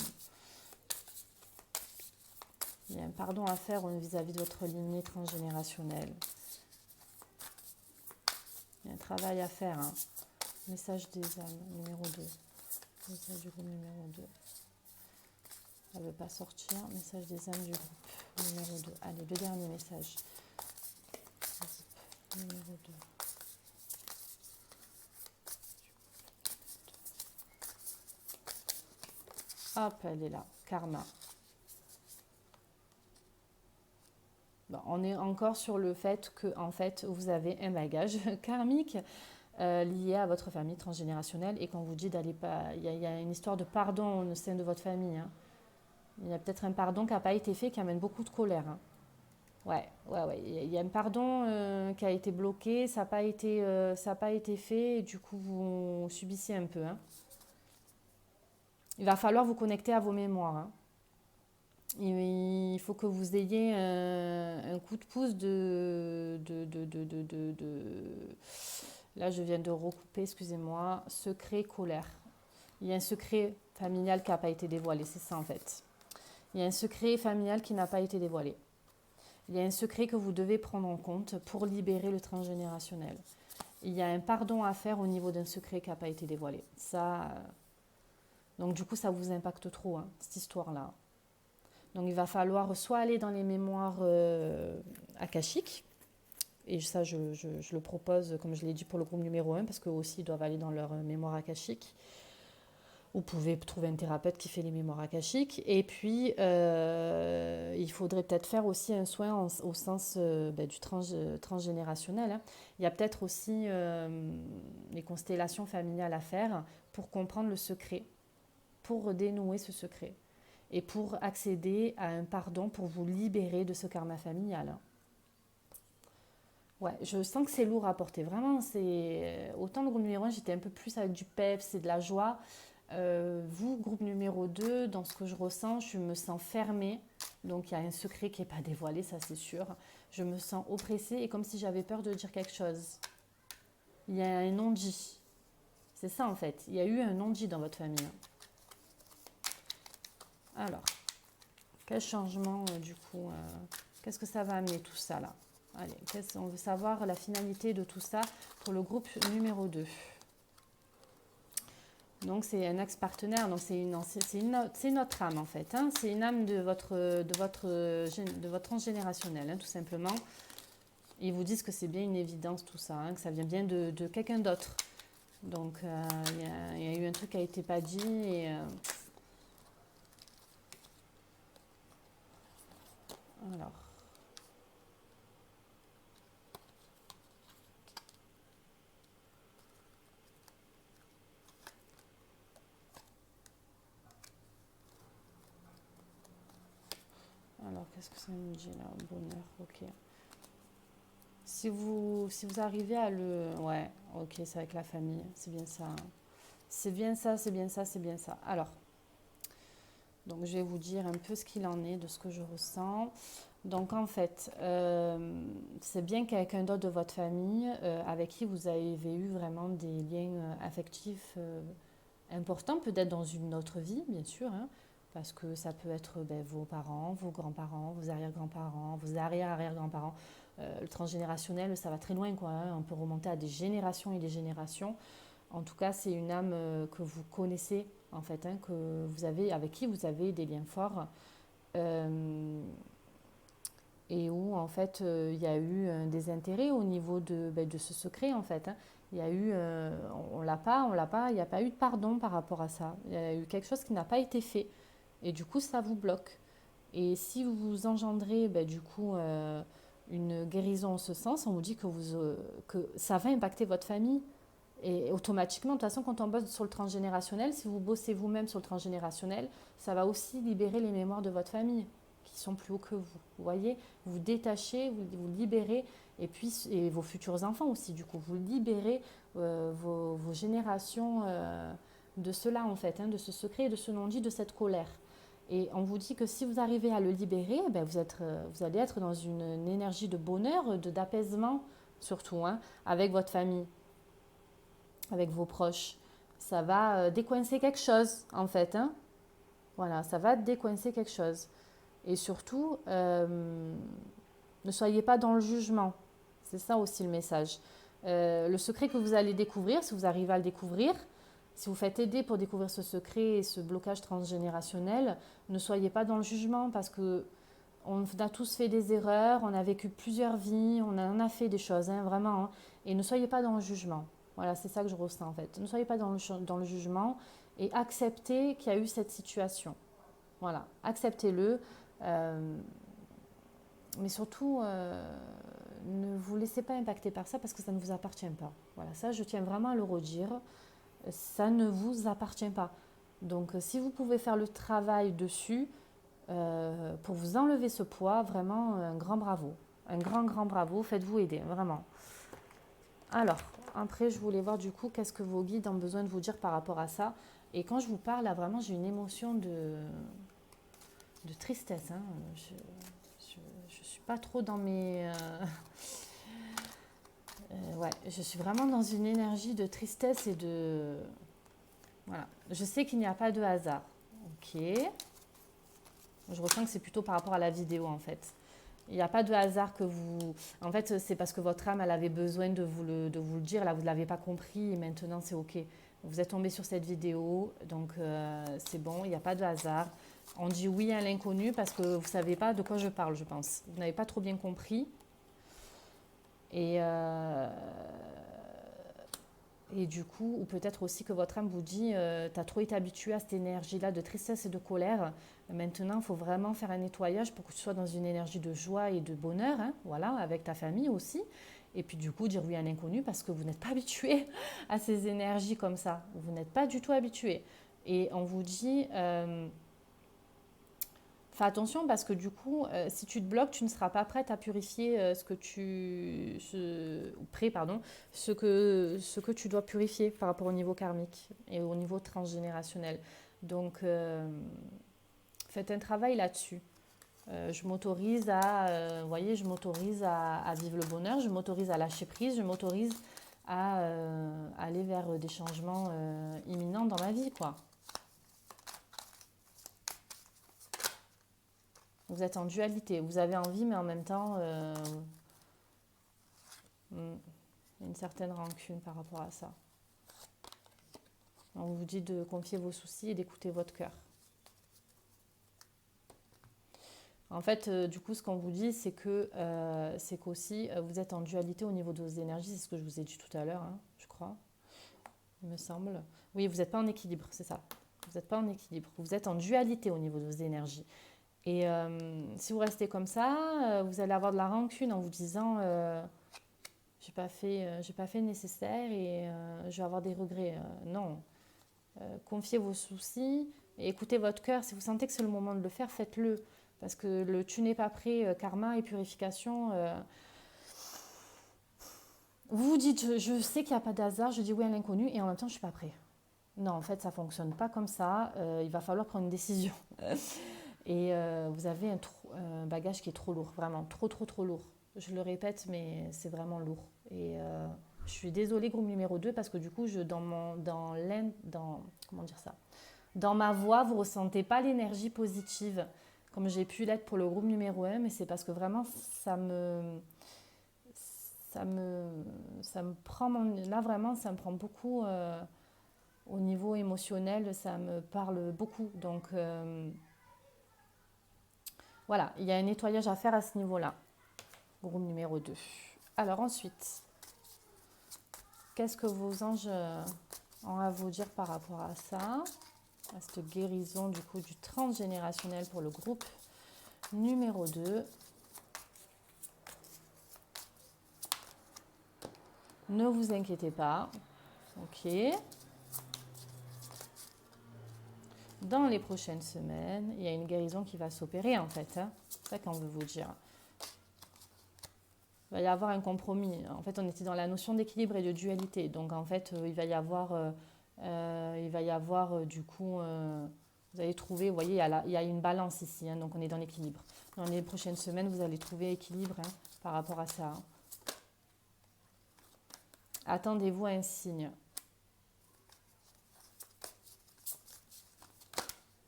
S1: Il y a un pardon à faire vis-à-vis de votre lignée transgénérationnelle. Il y a un travail à faire. Hein. Message des âmes, numéro 2. Message du groupe numéro 2. Elle ne veut pas sortir. Message des âmes du groupe numéro 2. Allez, deux derniers messages. Numéro 2. Hop, elle est là. Karma. Bon, on est encore sur le fait que en fait, vous avez un bagage karmique lié à votre famille transgénérationnelle et qu'on vous dit d'aller pas... Il y a une histoire de pardon au sein de votre famille. Hein. Il y a peut-être un pardon qui n'a pas été fait qui amène beaucoup de colère. Hein. Ouais. Il y a un pardon qui a été bloqué, ça n'a pas été fait et du coup, vous subissez un peu. Hein. Il va falloir vous connecter à vos mémoires. Hein. Il faut que vous ayez un coup de pouce Là, je viens de recouper, excusez-moi. Secret, colère. Il y a un secret familial qui n'a pas été dévoilé, c'est ça en fait. Il y a un secret familial qui n'a pas été dévoilé. Il y a un secret que vous devez prendre en compte pour libérer le transgénérationnel. Il y a un pardon à faire au niveau d'un secret qui n'a pas été dévoilé. Ça, donc du coup, ça vous impacte trop, hein, cette histoire-là. Donc il va falloir soit aller dans les mémoires akashiques, et ça je le propose, comme je l'ai dit pour le groupe numéro 1, parce qu'eux aussi ils doivent aller dans leur mémoire akashique. Vous pouvez trouver un thérapeute qui fait les mémoires akashiques. Et puis, il faudrait peut-être faire aussi un soin au sens du transgénérationnel. Hein. Il y a peut-être aussi les constellations familiales à faire pour comprendre le secret, pour dénouer ce secret. Et pour accéder à un pardon, pour vous libérer de ce karma familial. Ouais, je sens que c'est lourd à porter. Vraiment, c'est autant le groupe numéro 1, j'étais un peu plus avec du peps et de la joie. Vous, groupe numéro 2, dans ce que je ressens, je me sens fermée. Donc, il y a un secret qui n'est pas dévoilé, ça c'est sûr. Je me sens oppressée et comme si j'avais peur de dire quelque chose. Il y a un non-dit. C'est ça en fait. Il y a eu un non-dit dans votre famille. Alors, quel changement du coup qu'est-ce que ça va amener tout ça là? Allez, on veut savoir la finalité de tout ça pour le groupe numéro 2. Donc c'est un ex-partenaire, donc c'est notre âme en fait. Hein. C'est une âme de votre transgénérationnel, hein, tout simplement. Ils vous disent que c'est bien une évidence tout ça, hein, que ça vient bien de quelqu'un d'autre. Donc il y a eu un truc qui n'a été pas dit et... Alors, qu'est-ce que ça me dit là? Bonheur, ok. Si vous arrivez à le... Ouais, ok, c'est avec la famille, c'est bien ça, hein. C'est bien ça, c'est bien ça, c'est bien ça. Alors, donc je vais vous dire un peu ce qu'il en est, de ce que je ressens. Donc en fait, c'est bien quelqu'un d'autre de votre famille avec qui vous avez eu vraiment des liens affectifs importants, peut-être dans une autre vie, bien sûr, hein, parce que ça peut être vos parents, vos grands-parents, vos arrière-grands-parents, vos arrière-arrière-grands-parents. Le transgénérationnel, ça va très loin, quoi, hein. On peut remonter à des générations et des générations. En tout cas, c'est une âme que vous connaissez, en fait, hein, que vous avez, avec qui vous avez des liens forts. Euh, et où en fait il y a eu des intérêts au niveau de ce secret en fait, hein. Il y a eu, on l'a pas, il n'y a pas eu de pardon par rapport à ça. Il y a eu quelque chose qui n'a pas été fait. Et du coup, ça vous bloque. Et si vous engendrez du coup une guérison en ce sens, on vous dit que ça va impacter votre famille. Et automatiquement, de toute façon, quand on bosse sur le transgénérationnel, si vous bossez vous-même sur le transgénérationnel, ça va aussi libérer les mémoires de votre famille, qui sont plus hauts que vous. Vous voyez, vous détachez, vous libérez, et puis et vos futurs enfants aussi, du coup, vous libérez vos générations de cela, en fait, hein, de ce secret, de ce non-dit, de cette colère. Et on vous dit que si vous arrivez à le libérer, vous allez être dans une énergie de bonheur, d'apaisement, surtout, hein, avec votre famille, avec vos proches. Ça va décoincer quelque chose, en fait, hein. Voilà, ça va décoincer quelque chose. Et surtout, ne soyez pas dans le jugement. C'est ça aussi le message. Le secret que vous allez découvrir, si vous arrivez à le découvrir, si vous faites aider pour découvrir ce secret et ce blocage transgénérationnel, ne soyez pas dans le jugement parce que on a tous fait des erreurs, on a vécu plusieurs vies, on en a fait des choses, hein, vraiment, hein. Et ne soyez pas dans le jugement. Voilà, c'est ça que je ressens en fait. Ne soyez pas dans le jugement et acceptez qu'il y a eu cette situation. Voilà, acceptez-le. Euh, mais surtout, ne vous laissez pas impacter par ça parce que ça ne vous appartient pas. Voilà, ça, je tiens vraiment à le redire. Ça ne vous appartient pas. Donc, si vous pouvez faire le travail dessus, pour vous enlever ce poids, vraiment un grand bravo. Un grand, grand bravo. Faites-vous aider, vraiment. Alors, après, je voulais voir du coup qu'est-ce que vos guides ont besoin de vous dire par rapport à ça. Et quand je vous parle, là, vraiment, j'ai une émotion de tristesse, hein. Je suis pas trop dans mes... ouais, je suis vraiment dans une énergie de tristesse et de... Voilà. Je sais qu'il n'y a pas de hasard. Ok. Je ressens que c'est plutôt par rapport à la vidéo, en fait. Il n'y a pas de hasard que vous... En fait, c'est parce que votre âme, elle avait besoin de vous le dire. Là, vous ne l'avez pas compris et maintenant, c'est OK. Vous êtes tombé sur cette vidéo, donc c'est bon, il n'y a pas de hasard. On dit oui à l'inconnu parce que vous ne savez pas de quoi je parle, je pense. Vous n'avez pas trop bien compris. Et, et du coup, ou peut-être aussi que votre âme vous dit, tu as trop été habitué à cette énergie-là de tristesse et de colère. Maintenant, il faut vraiment faire un nettoyage pour que tu sois dans une énergie de joie et de bonheur, hein, voilà, avec ta famille aussi. Et puis du coup, dire oui à l'inconnu parce que vous n'êtes pas habitué à ces énergies comme ça. Vous n'êtes pas du tout habitué. Et on vous dit, fais attention parce que du coup, si tu te bloques, tu ne seras pas prête à purifier ce que tu dois purifier par rapport au niveau karmique et au niveau transgénérationnel. Donc, faites un travail là-dessus. Je m'autorise vous voyez, je m'autorise à vivre le bonheur, je m'autorise à lâcher prise, je m'autorise à aller vers des changements imminents dans ma vie, quoi. Vous êtes en dualité, vous avez envie, mais en même temps, une certaine rancune par rapport à ça. On vous dit de confier vos soucis et d'écouter votre cœur. En fait, du coup, ce qu'on vous dit, c'est qu'aussi, vous êtes en dualité au niveau de vos énergies. C'est ce que je vous ai dit tout à l'heure, hein, je crois, il me semble. Oui, vous n'êtes pas en équilibre, c'est ça. Vous n'êtes pas en équilibre. Vous êtes en dualité au niveau de vos énergies. Et si vous restez comme ça, vous allez avoir de la rancune en vous disant j'ai pas fait le nécessaire et je vais avoir des regrets. Non, confiez vos soucis et écoutez votre cœur. Si vous sentez que c'est le moment de le faire, faites-le. Parce que le tu n'es pas prêt, karma et purification, vous vous dites je sais qu'il n'y a pas d'hasard, je dis oui à l'inconnu et en même temps je ne suis pas prêt. Non, en fait ça ne fonctionne pas comme ça. Il va falloir prendre une décision. Et vous avez un bagage qui est trop lourd, vraiment trop lourd. Je le répète, mais c'est vraiment lourd. Et je suis désolée, groupe numéro 2 parce que du coup, comment dire ça, dans ma voix, vous ne ressentez pas l'énergie positive comme j'ai pu l'être pour le groupe numéro 1, mais c'est parce que vraiment, ça me, ça me prend, là vraiment, ça me prend beaucoup au niveau émotionnel, ça me parle beaucoup. Donc, voilà, il y a un nettoyage à faire à ce niveau-là. Groupe numéro 2. Alors ensuite, qu'est-ce que vos anges ont à vous dire par rapport à ça, à cette guérison du coup du transgénérationnel pour le groupe numéro 2. Ne vous inquiétez pas. Ok. Dans les prochaines semaines, il y a une guérison qui va s'opérer en fait. Hein. C'est ça qu'on veut vous dire. Il va y avoir un compromis. En fait, on était dans la notion d'équilibre et de dualité. Donc, en fait, il va y avoir, du coup, vous allez trouver, vous voyez, il y a une balance ici. Hein, donc, on est dans l'équilibre. Dans les prochaines semaines, vous allez trouver équilibre hein, par rapport à ça. Hein. Attendez-vous à un signe.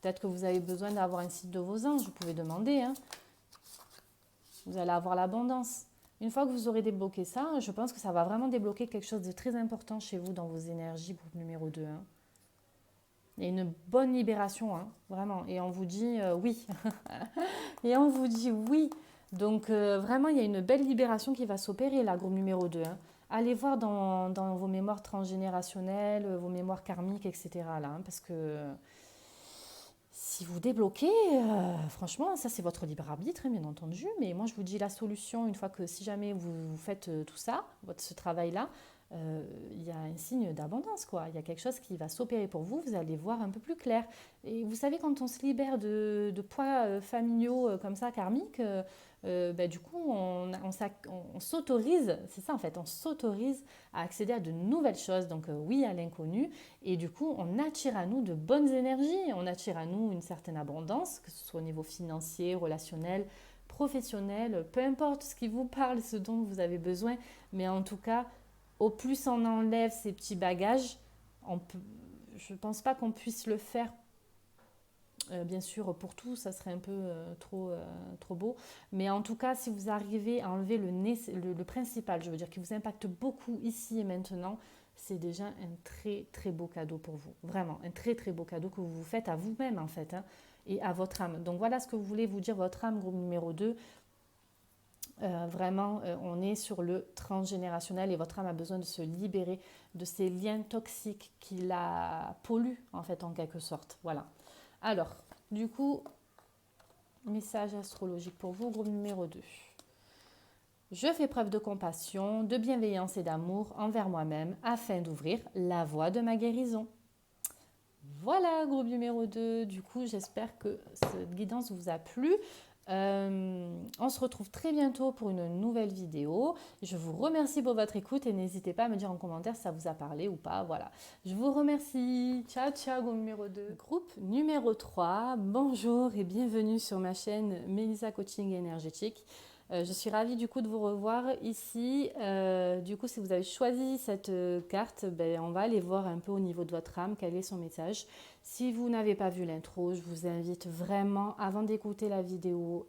S1: Peut-être que vous avez besoin d'avoir un signe de vos anges. Vous pouvez demander. Hein. Vous allez avoir l'abondance. Une fois que vous aurez débloqué ça, je pense que ça va vraiment débloquer quelque chose de très important chez vous dans vos énergies, groupe numéro 2. Hein. Il y a une bonne libération, hein, vraiment. Et on vous dit oui. Et on vous dit oui. Donc, vraiment, il y a une belle libération qui va s'opérer, là, groupe numéro 2. Hein. Allez voir dans vos mémoires transgénérationnelles, vos mémoires karmiques, etc. Là, hein, parce que si vous débloquez, franchement, ça c'est votre libre arbitre, hein, bien entendu. Mais moi, je vous dis la solution, une fois que si jamais vous faites tout ça, ce travail-là, il y a un signe d'abondance, quoi. Il y a quelque chose qui va s'opérer pour vous, vous allez voir un peu plus clair. Et vous savez, quand on se libère de poids familiaux comme ça, karmiques, du coup, on s'autorise, c'est ça en fait, on s'autorise à accéder à de nouvelles choses, donc oui à l'inconnu, et du coup, on attire à nous de bonnes énergies, on attire à nous une certaine abondance, que ce soit au niveau financier, relationnel, professionnel, peu importe ce qui vous parle, ce dont vous avez besoin, mais en tout cas, au plus on enlève ces petits bagages, je ne pense pas qu'on puisse le faire bien sûr, pour tout, ça serait un peu trop beau. Mais en tout cas, si vous arrivez à enlever le principal, je veux dire, qui vous impacte beaucoup ici et maintenant, c'est déjà un très très beau cadeau pour vous. Vraiment, un très très beau cadeau que vous vous faites à vous-même en fait, hein, et à votre âme. Donc voilà ce que vous voulez vous dire, votre âme, groupe numéro 2. Vraiment, on est sur le transgénérationnel et votre âme a besoin de se libérer de ces liens toxiques qui la polluent en fait en quelque sorte. Voilà. Alors, du coup, message astrologique pour vous, groupe numéro 2. Je fais preuve de compassion, de bienveillance et d'amour envers moi-même afin d'ouvrir la voie de ma guérison. Voilà, groupe numéro 2. Du coup, j'espère que cette guidance vous a plu. On se retrouve très bientôt pour une nouvelle vidéo. Je vous remercie pour votre écoute et n'hésitez pas à me dire en commentaire si ça vous a parlé ou pas. Voilà. Je vous remercie. Ciao, ciao, groupe numéro 2. Groupe numéro 3. Bonjour et bienvenue sur ma chaîne Mélissa Coaching Énergétique. Je suis ravie du coup de vous revoir ici. Du coup, si vous avez choisi cette carte, on va aller voir un peu au niveau de votre âme quel est son message. Si vous n'avez pas vu l'intro, je vous invite vraiment, avant d'écouter la vidéo,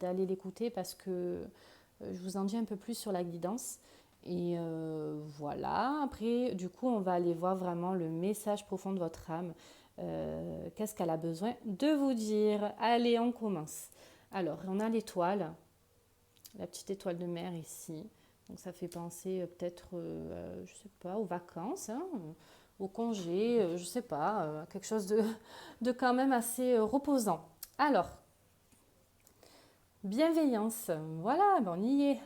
S1: d'aller l'écouter parce que je vous en dis un peu plus sur la guidance. Et voilà, après, du coup, on va aller voir vraiment le message profond de votre âme. Qu'est-ce qu'elle a besoin de vous dire? Allez, on commence. Alors, on a l'étoile, la petite étoile de mer ici. Donc, ça fait penser peut-être, je sais pas, aux vacances, hein, au congé, je sais pas, quelque chose de quand même assez reposant. Alors, Bienveillance, voilà, ben on y est.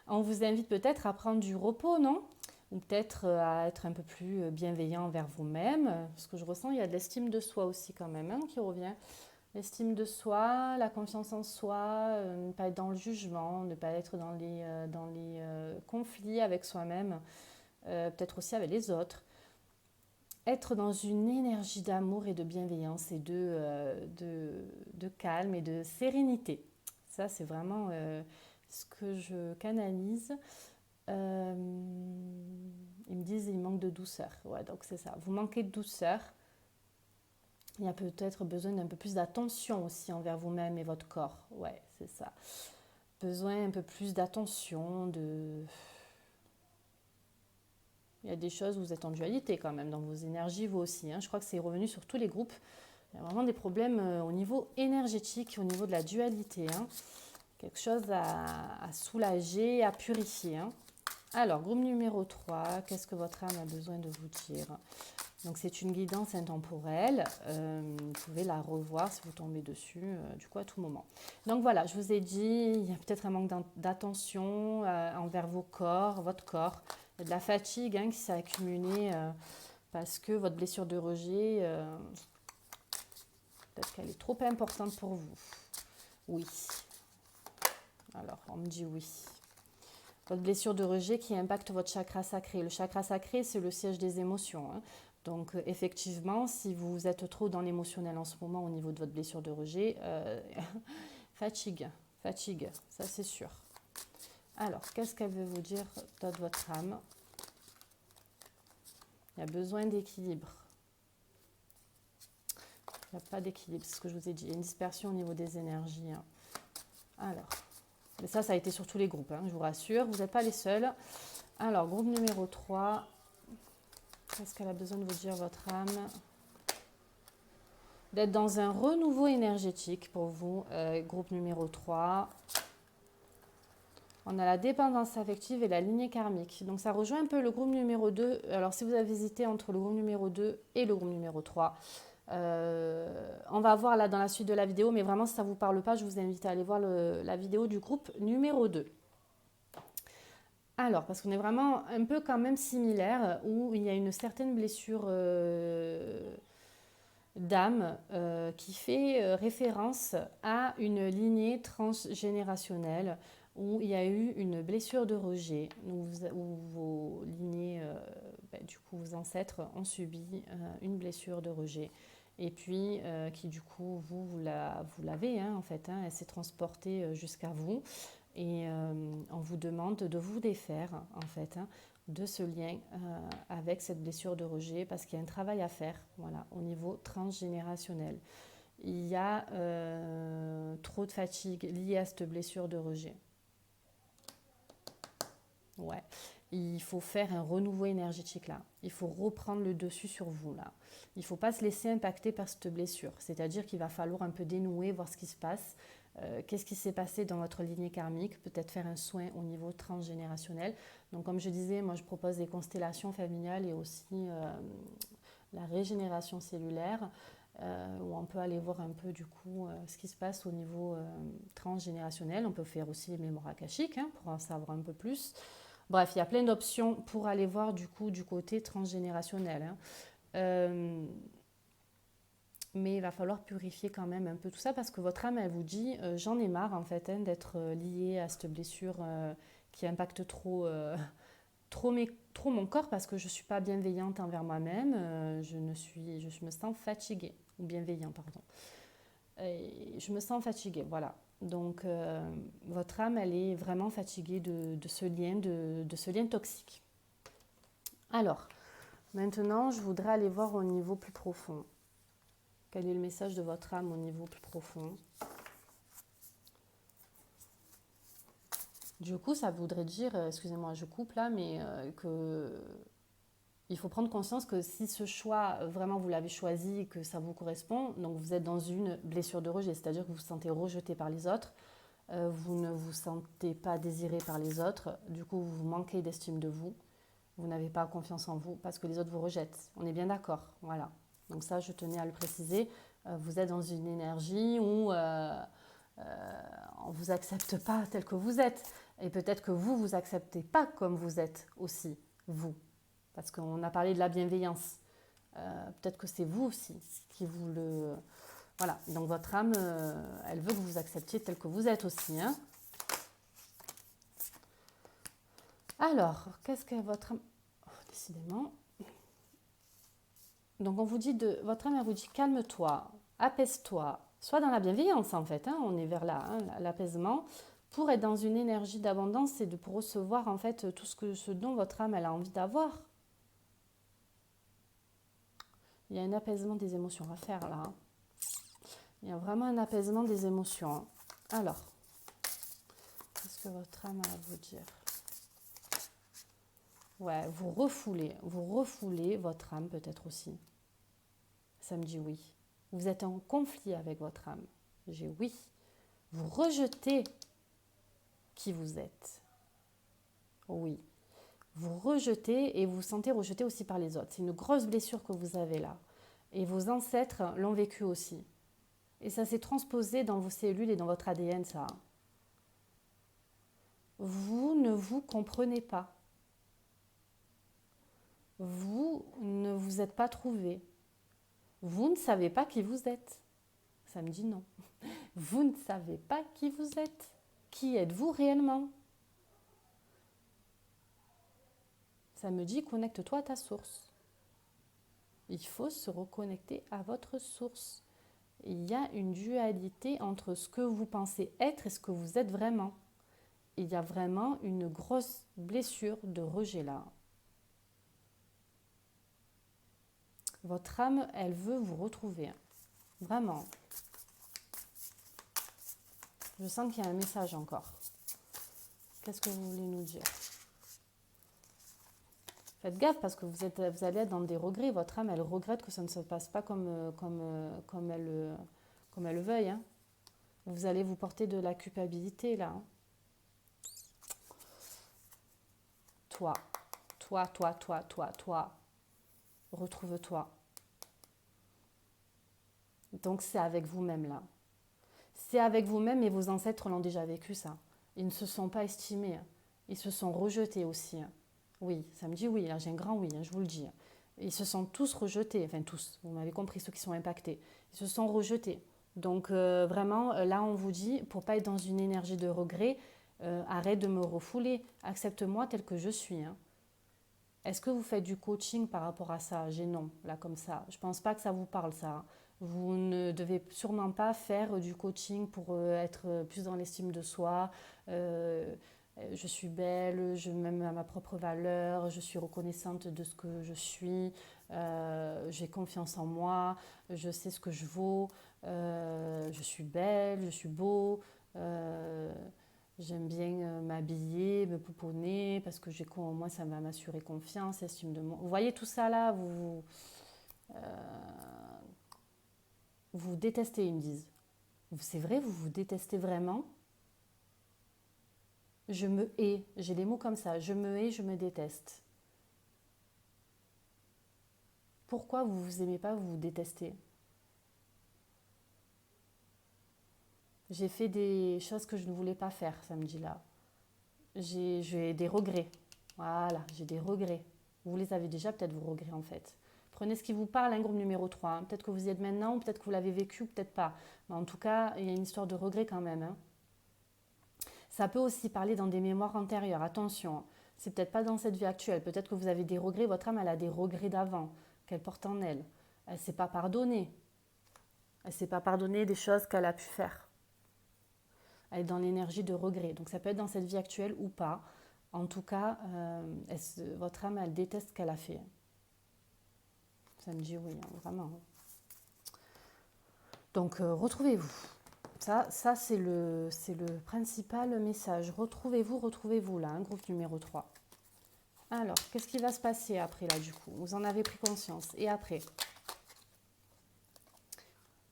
S1: On vous invite peut-être à prendre du repos, non? Ou peut-être à être un peu plus bienveillant envers vous-même. Ce que je ressens, il y a de l'estime de soi aussi quand même, hein, qui revient. L'estime de soi, la confiance en soi, ne pas être dans le jugement, ne pas être dans les conflits avec soi-même, peut-être aussi avec les autres. Être dans une énergie d'amour et de bienveillance et de calme et de sérénité. Ça, c'est vraiment ce que je canalise. Euh, Ils me disent qu'il manque de douceur. Ouais, donc c'est ça. Vous manquez de douceur. Il y a peut-être besoin d'un peu plus d'attention aussi envers vous-même et votre corps. Ouais, c'est ça. Besoin un peu plus d'attention, de... Il y a des choses où vous êtes en dualité quand même dans vos énergies, vous aussi, hein. Je crois que c'est revenu sur tous les groupes. Il y a vraiment des problèmes au niveau énergétique, au niveau de la dualité, hein. Quelque chose à soulager, à purifier, hein. Alors, groupe numéro 3, qu'est-ce que votre âme a besoin de vous dire? Donc, c'est une guidance intemporelle. Vous pouvez la revoir si vous tombez dessus, du coup, à tout moment. Donc, voilà, je vous ai dit, il y a peut-être un manque d'attention envers vos corps, votre corps. Il y a de la fatigue, hein, qui s'est accumulée parce que votre blessure de rejet, peut-être qu'elle est trop importante pour vous. Oui. Alors, on me dit oui. Votre blessure de rejet qui impacte votre chakra sacré. Le chakra sacré, c'est le siège des émotions, hein. Donc, effectivement, si vous êtes trop dans l'émotionnel en ce moment au niveau de votre blessure de rejet, fatigue, fatigue, ça c'est sûr. Alors, qu'est-ce qu'elle veut vous dire de votre âme? Il y a besoin d'équilibre. Il n'y a pas d'équilibre, c'est ce que je vous ai dit. Il y a une dispersion au niveau des énergies, hein. Alors, mais ça a été sur tous les groupes, hein, je vous rassure, vous n'êtes pas les seuls. Alors, groupe numéro 3, qu'est-ce qu'elle a besoin de vous dire, votre âme? D'être dans un renouveau énergétique pour vous, groupe numéro 3. On a la dépendance affective et la lignée karmique. Donc ça rejoint un peu le groupe numéro 2. Alors si vous avez hésité entre le groupe numéro 2 et le groupe numéro 3, on va voir là dans la suite de la vidéo, mais vraiment si ça ne vous parle pas, je vous invite à aller voir la vidéo du groupe numéro 2. Alors, parce qu'on est vraiment un peu quand même similaire, où il y a une certaine blessure d'âme qui fait référence à une lignée transgénérationnelle où il y a eu une blessure de rejet, où vos lignées, du coup vos ancêtres ont subi une blessure de rejet. Et puis qui du coup vous l'avez, hein, en fait, hein, elle s'est transportée jusqu'à vous. Et on vous demande de vous défaire, en fait, hein, de ce lien avec cette blessure de rejet parce qu'il y a un travail à faire, voilà, au niveau transgénérationnel. Il y a trop de fatigue liée à cette blessure de rejet. Ouais. Il faut faire un renouveau énergétique là. Il faut reprendre le dessus sur vous là. Il ne faut pas se laisser impacter par cette blessure. C'est-à-dire qu'il va falloir un peu dénouer, voir ce qui se passe. Qu'est-ce qui s'est passé dans votre lignée karmique? Peut-être faire un soin au niveau transgénérationnel. Donc comme je disais, moi je propose des constellations familiales et aussi la régénération cellulaire. Où on peut aller voir un peu du coup ce qui se passe au niveau transgénérationnel. On peut faire aussi les mémoires akashiques, hein, pour en savoir un peu plus. Bref, il y a plein d'options pour aller voir du coup du côté transgénérationnel, hein. Mais il va falloir purifier quand même un peu tout ça parce que votre âme, elle vous dit j'en ai marre en fait, hein, d'être liée à cette blessure qui impacte trop mon corps parce que je ne suis pas bienveillante envers moi-même, je me sens fatiguée, ou bienveillant, pardon. Et je me sens fatiguée, voilà. Donc, votre âme, elle est vraiment fatiguée de ce lien toxique. Alors, maintenant, je voudrais aller voir au niveau plus profond. Quel est le message de votre âme au niveau plus profond? Du coup, ça voudrait dire, excusez-moi, je coupe là, mais que il faut prendre conscience que si ce choix, vraiment vous l'avez choisi et que ça vous correspond, donc vous êtes dans une blessure de rejet, c'est-à-dire que vous vous sentez rejeté par les autres, vous ne vous sentez pas désiré par les autres, du coup vous manquez d'estime de vous, vous n'avez pas confiance en vous parce que les autres vous rejettent. On est bien d'accord, voilà. Donc ça, je tenais à le préciser. Vous êtes dans une énergie où on ne vous accepte pas tel que vous êtes. Et peut-être que vous ne vous acceptez pas comme vous êtes aussi, vous. Parce qu'on a parlé de la bienveillance. Peut-être que c'est vous aussi qui vous le... Voilà, donc votre âme, elle veut que vous vous acceptiez tel que vous êtes aussi. Hein. Alors, qu'est-ce que votre âme... Oh, décidément. Donc on vous dit votre âme, elle vous dit calme-toi, apaise-toi, sois dans la bienveillance en fait, hein, on est vers là, hein, l'apaisement, pour être dans une énergie d'abondance et pour recevoir en fait tout ce dont votre âme elle a envie d'avoir. Il y a un apaisement des émotions à faire là. Hein. Il y a vraiment un apaisement des émotions. Hein. Alors, qu'est-ce que votre âme a à vous dire? Ouais, vous refoulez votre âme peut-être aussi. Ça me dit oui. Vous êtes en conflit avec votre âme. J'ai oui. Vous rejetez qui vous êtes. Oui. Vous rejetez et vous vous sentez rejeté aussi par les autres. C'est une grosse blessure que vous avez là. Et vos ancêtres l'ont vécu aussi. Et ça s'est transposé dans vos cellules et dans votre ADN, ça. Vous ne vous comprenez pas. Vous ne vous êtes pas trouvé. Vous ne savez pas qui vous êtes. Ça me dit non. Vous ne savez pas qui vous êtes. Qui êtes-vous réellement? Ça me dit connecte-toi à ta source. Il faut se reconnecter à votre source. Il y a une dualité entre ce que vous pensez être et ce que vous êtes vraiment. Il y a vraiment une grosse blessure de rejet là. Votre âme, elle veut vous retrouver. Vraiment. Je sens qu'il y a un message encore. Qu'est-ce que vous voulez nous dire? Faites gaffe parce que vous allez être dans des regrets. Votre âme, elle regrette que ça ne se passe pas comme elle le veuille. Hein. Vous allez vous porter de la culpabilité là. Hein. Toi. Retrouve-toi. Donc c'est avec vous-même là. C'est avec vous-même et vos ancêtres l'ont déjà vécu ça. Ils ne se sont pas estimés. Ils se sont rejetés aussi. Oui, ça me dit oui, là j'ai un grand oui, je vous le dis. Ils se sont tous rejetés, enfin tous, vous m'avez compris, ceux qui sont impactés. Ils se sont rejetés. Donc vraiment, là on vous dit, pour pas être dans une énergie de regret, arrête de me refouler, accepte-moi tel que je suis. Hein. Est-ce que vous faites du coaching par rapport à ça? J'ai non, là comme ça. Je pense pas que ça vous parle ça. Vous ne devez sûrement pas faire du coaching pour être plus dans l'estime de soi. Je suis belle, je m'aime à ma propre valeur, je suis reconnaissante de ce que je suis, j'ai confiance en moi, je sais ce que je vaux, je suis belle, je suis beau. J'aime bien m'habiller, me pouponner, parce que moi, ça va m'assurer confiance, estime de moi. Vous voyez tout ça là, vous détestez, ils me disent. C'est vrai, vous vous détestez vraiment? Je me hais, j'ai des mots comme ça, je me hais, je me déteste. Pourquoi vous vous aimez pas, vous vous détestez? J'ai fait des choses que je ne voulais pas faire samedi-là. J'ai des regrets. Voilà, j'ai des regrets. Vous les avez déjà, peut-être vos regrets en fait. Prenez ce qui vous parle, un groupe numéro 3. Hein. Peut-être que vous y êtes maintenant, peut-être que vous l'avez vécu, peut-être pas. Mais en tout cas, il y a une histoire de regret quand même. Hein. Ça peut aussi parler dans des mémoires antérieures. Attention, hein. C'est peut-être pas dans cette vie actuelle. Peut-être que vous avez des regrets, votre âme elle a des regrets d'avant, qu'elle porte en elle. Elle ne s'est pas pardonnée. Elle ne s'est pas pardonnée des choses qu'elle a pu faire. Elle est dans l'énergie de regret. Donc ça peut être dans cette vie actuelle ou pas. En tout cas, votre âme, elle déteste ce qu'elle a fait. Ça me dit oui, hein, vraiment. Donc retrouvez-vous. Ça c'est le principal message. Retrouvez-vous là, hein, groupe numéro 3. Alors, qu'est-ce qui va se passer après là du coup? Vous en avez pris conscience. Et après?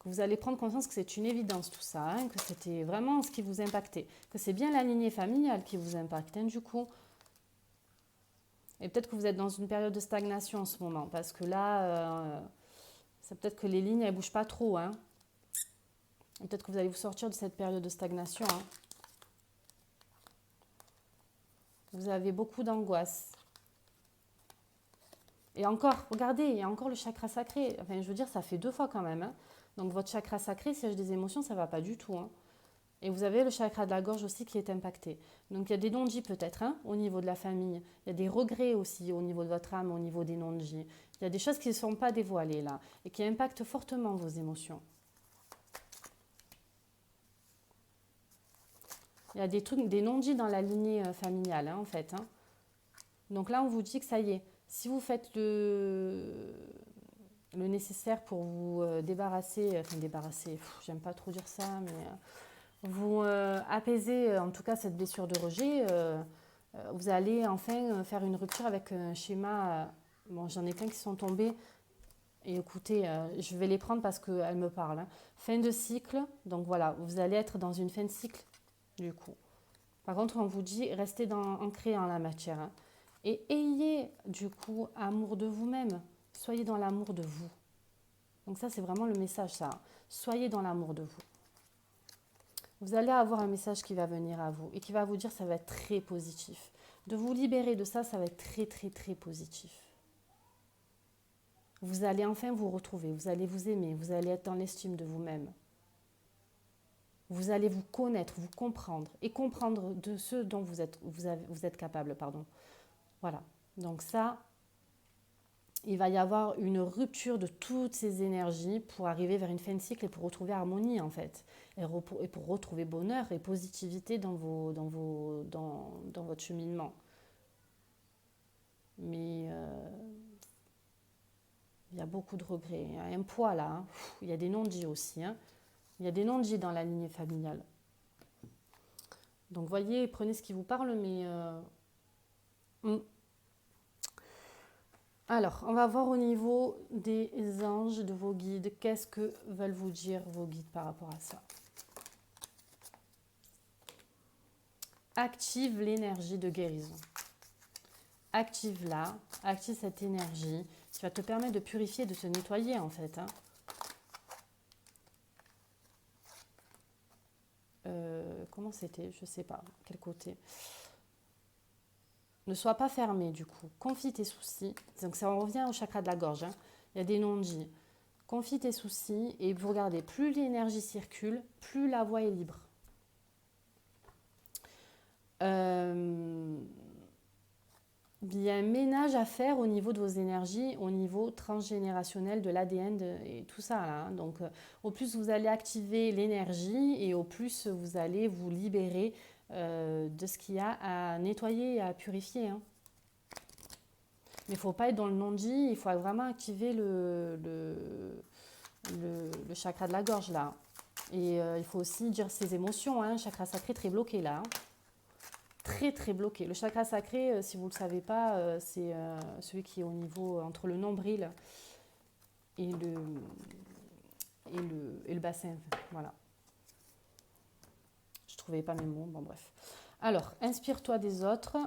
S1: Vous allez prendre conscience que c'est une évidence tout ça, hein, que c'était vraiment ce qui vous impactait, que c'est bien la lignée familiale qui vous impacte, hein, du coup. Et peut-être que vous êtes dans une période de stagnation en ce moment, parce que là, c'est peut-être que les lignes, elles ne bougent pas trop. Hein. Peut-être que vous allez vous sortir de cette période de stagnation. Hein. Vous avez beaucoup d'angoisse. Et encore, regardez, il y a encore le chakra sacré. Enfin, je veux dire, ça fait 2 fois quand même. Hein. Donc, votre chakra sacré, siège des émotions, ça ne va pas du tout. Hein. Et vous avez le chakra de la gorge aussi qui est impacté. Donc, il y a des non-dits peut-être hein, au niveau de la famille. Il y a des regrets aussi au niveau de votre âme, au niveau des non-dits. Il y a des choses qui ne sont pas dévoilées là et qui impactent fortement vos émotions. Il y a des trucs, des non-dits dans la lignée familiale, hein, en fait. Hein. Donc là, on vous dit que ça y est, si vous faites le nécessaire pour vous débarrasser, j'aime pas trop dire ça, mais vous apaiser en tout cas cette blessure de rejet, vous allez enfin faire une rupture avec un schéma. Bon, j'en ai plein qui sont tombés. Et écoutez, je vais les prendre parce qu'elles me parlent. Hein. Fin de cycle, donc voilà, vous allez être dans une fin de cycle du coup. Par contre, on vous dit, restez ancré en la matière. Hein. Et ayez du coup amour de vous-même. Soyez dans l'amour de vous. Donc ça, c'est vraiment le message, ça. Soyez dans l'amour de vous. Vous allez avoir un message qui va venir à vous et qui va vous dire, ça va être très positif. De vous libérer de ça, ça va être très, très, très positif. Vous allez enfin vous retrouver, vous allez vous aimer, vous allez être dans l'estime de vous-même. Vous allez vous connaître, vous comprendre et comprendre de ce dont vous êtes capable. Pardon. Voilà. Donc ça, il va y avoir une rupture de toutes ces énergies pour arriver vers une fin de cycle et pour retrouver harmonie en fait. Et pour retrouver bonheur et positivité dans votre cheminement. Mais il y a beaucoup de regrets. Il y a un poids là. Hein. Il y a des non-dits aussi. Hein. Il y a des non-dits dans la lignée familiale. Donc voyez, prenez ce qui vous parle, mais... Alors, on va voir au niveau des anges, de vos guides. Qu'est-ce que veulent vous dire vos guides par rapport à ça? Active l'énergie de guérison. Active-la, active cette énergie qui va te permettre de purifier, de se nettoyer en fait. Hein. Comment c'était? Je ne sais pas. Quel côté? Ne sois pas fermé du coup. Confie tes soucis. Donc ça on revient au chakra de la gorge. Hein. Il y a des non-dits. Confie tes soucis et vous regardez, plus l'énergie circule, plus la voie est libre. Il y a un ménage à faire au niveau de vos énergies, au niveau transgénérationnel de l'ADN et tout ça. Là, hein. Donc, au plus vous allez activer l'énergie et au plus vous allez vous libérer de ce qu'il y a à nettoyer et à purifier. Hein. Mais il ne faut pas être dans le non-dit, il faut vraiment activer le chakra de la gorge là. Et il faut aussi dire ses émotions, hein, chakra sacré très bloqué là. Hein. Très très bloqué. Le chakra sacré, si vous ne le savez pas, c'est celui qui est au niveau entre le nombril et le bassin. Voilà. Je ne trouvais pas mes mots, bon bref. Alors, inspire-toi des autres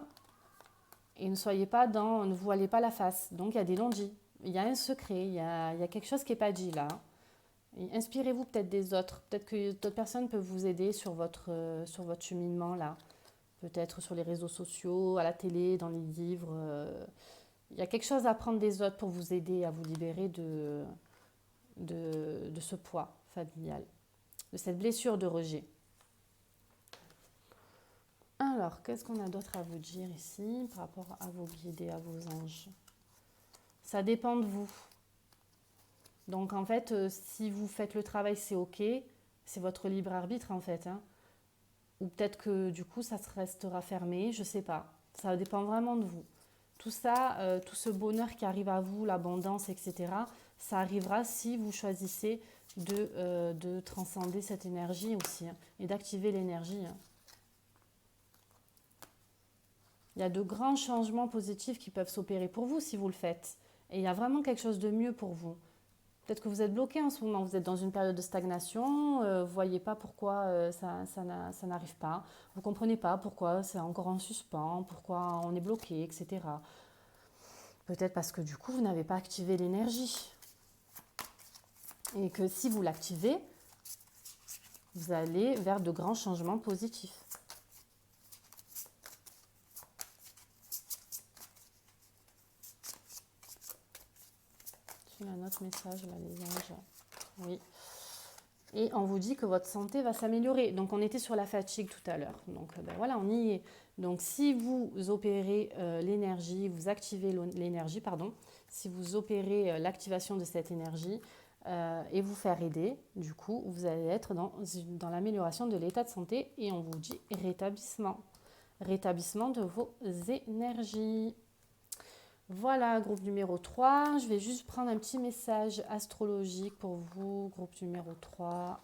S1: et ne voilez pas la face. Donc il y a des non-dits, il y a un secret, il y a quelque chose qui n'est pas dit là. Et inspirez-vous peut-être des autres. Peut-être que d'autres personnes peuvent vous aider sur votre cheminement là. Peut-être sur les réseaux sociaux, à la télé, dans les livres. Il y a quelque chose à apprendre des autres pour vous aider à vous libérer de ce poids familial, de cette blessure de rejet. Alors, qu'est-ce qu'on a d'autre à vous dire ici par rapport à vos guides et à vos anges? Ça dépend de vous. Donc, en fait, si vous faites le travail, c'est OK. C'est votre libre arbitre, en fait. Hein. Ou peut-être que du coup ça restera fermé, je ne sais pas. Ça dépend vraiment de vous. Tout ça, tout ce bonheur qui arrive à vous, l'abondance, etc., ça arrivera si vous choisissez de transcender cette énergie aussi hein, et d'activer l'énergie. Hein. Il y a de grands changements positifs qui peuvent s'opérer pour vous si vous le faites. Et il y a vraiment quelque chose de mieux pour vous. Peut-être que vous êtes bloqué en ce moment, vous êtes dans une période de stagnation, vous ne voyez pas pourquoi ça n'arrive pas, vous ne comprenez pas pourquoi c'est encore en suspens, pourquoi on est bloqué, etc. Peut-être parce que du coup, vous n'avez pas activé l'énergie. Et que si vous l'activez, vous allez vers de grands changements positifs. Un autre message là, les anges. Oui. Et on vous dit que votre santé va s'améliorer. Donc on était sur la fatigue tout à l'heure. Donc ben voilà, on y est. Donc si vous opérez l'énergie, vous activez l'énergie, pardon, si vous opérez l'activation de cette énergie et vous faire aider, du coup, vous allez être dans l'amélioration de l'état de santé et on vous dit rétablissement. Rétablissement de vos énergies. Voilà, groupe numéro 3. Je vais juste prendre un petit message astrologique pour vous, groupe numéro 3.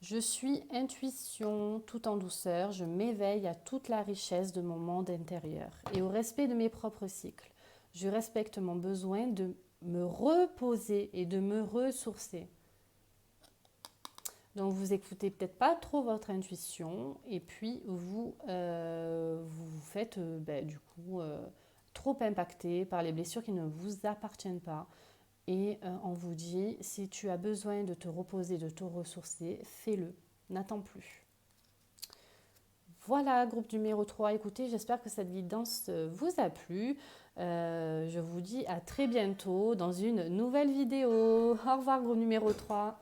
S1: Je suis intuition, tout en douceur. Je m'éveille à toute la richesse de mon monde intérieur et au respect de mes propres cycles. Je respecte mon besoin de me reposer et de me ressourcer. Donc, vous écoutez peut-être pas trop votre intuition et puis vous vous faites du coup trop impacté par les blessures qui ne vous appartiennent pas. Et on vous dit, si tu as besoin de te reposer, de te ressourcer, fais-le. N'attends plus. Voilà, groupe numéro 3. Écoutez, j'espère que cette guidance vous a plu. Je vous dis à très bientôt dans une nouvelle vidéo. Au revoir, groupe numéro 3.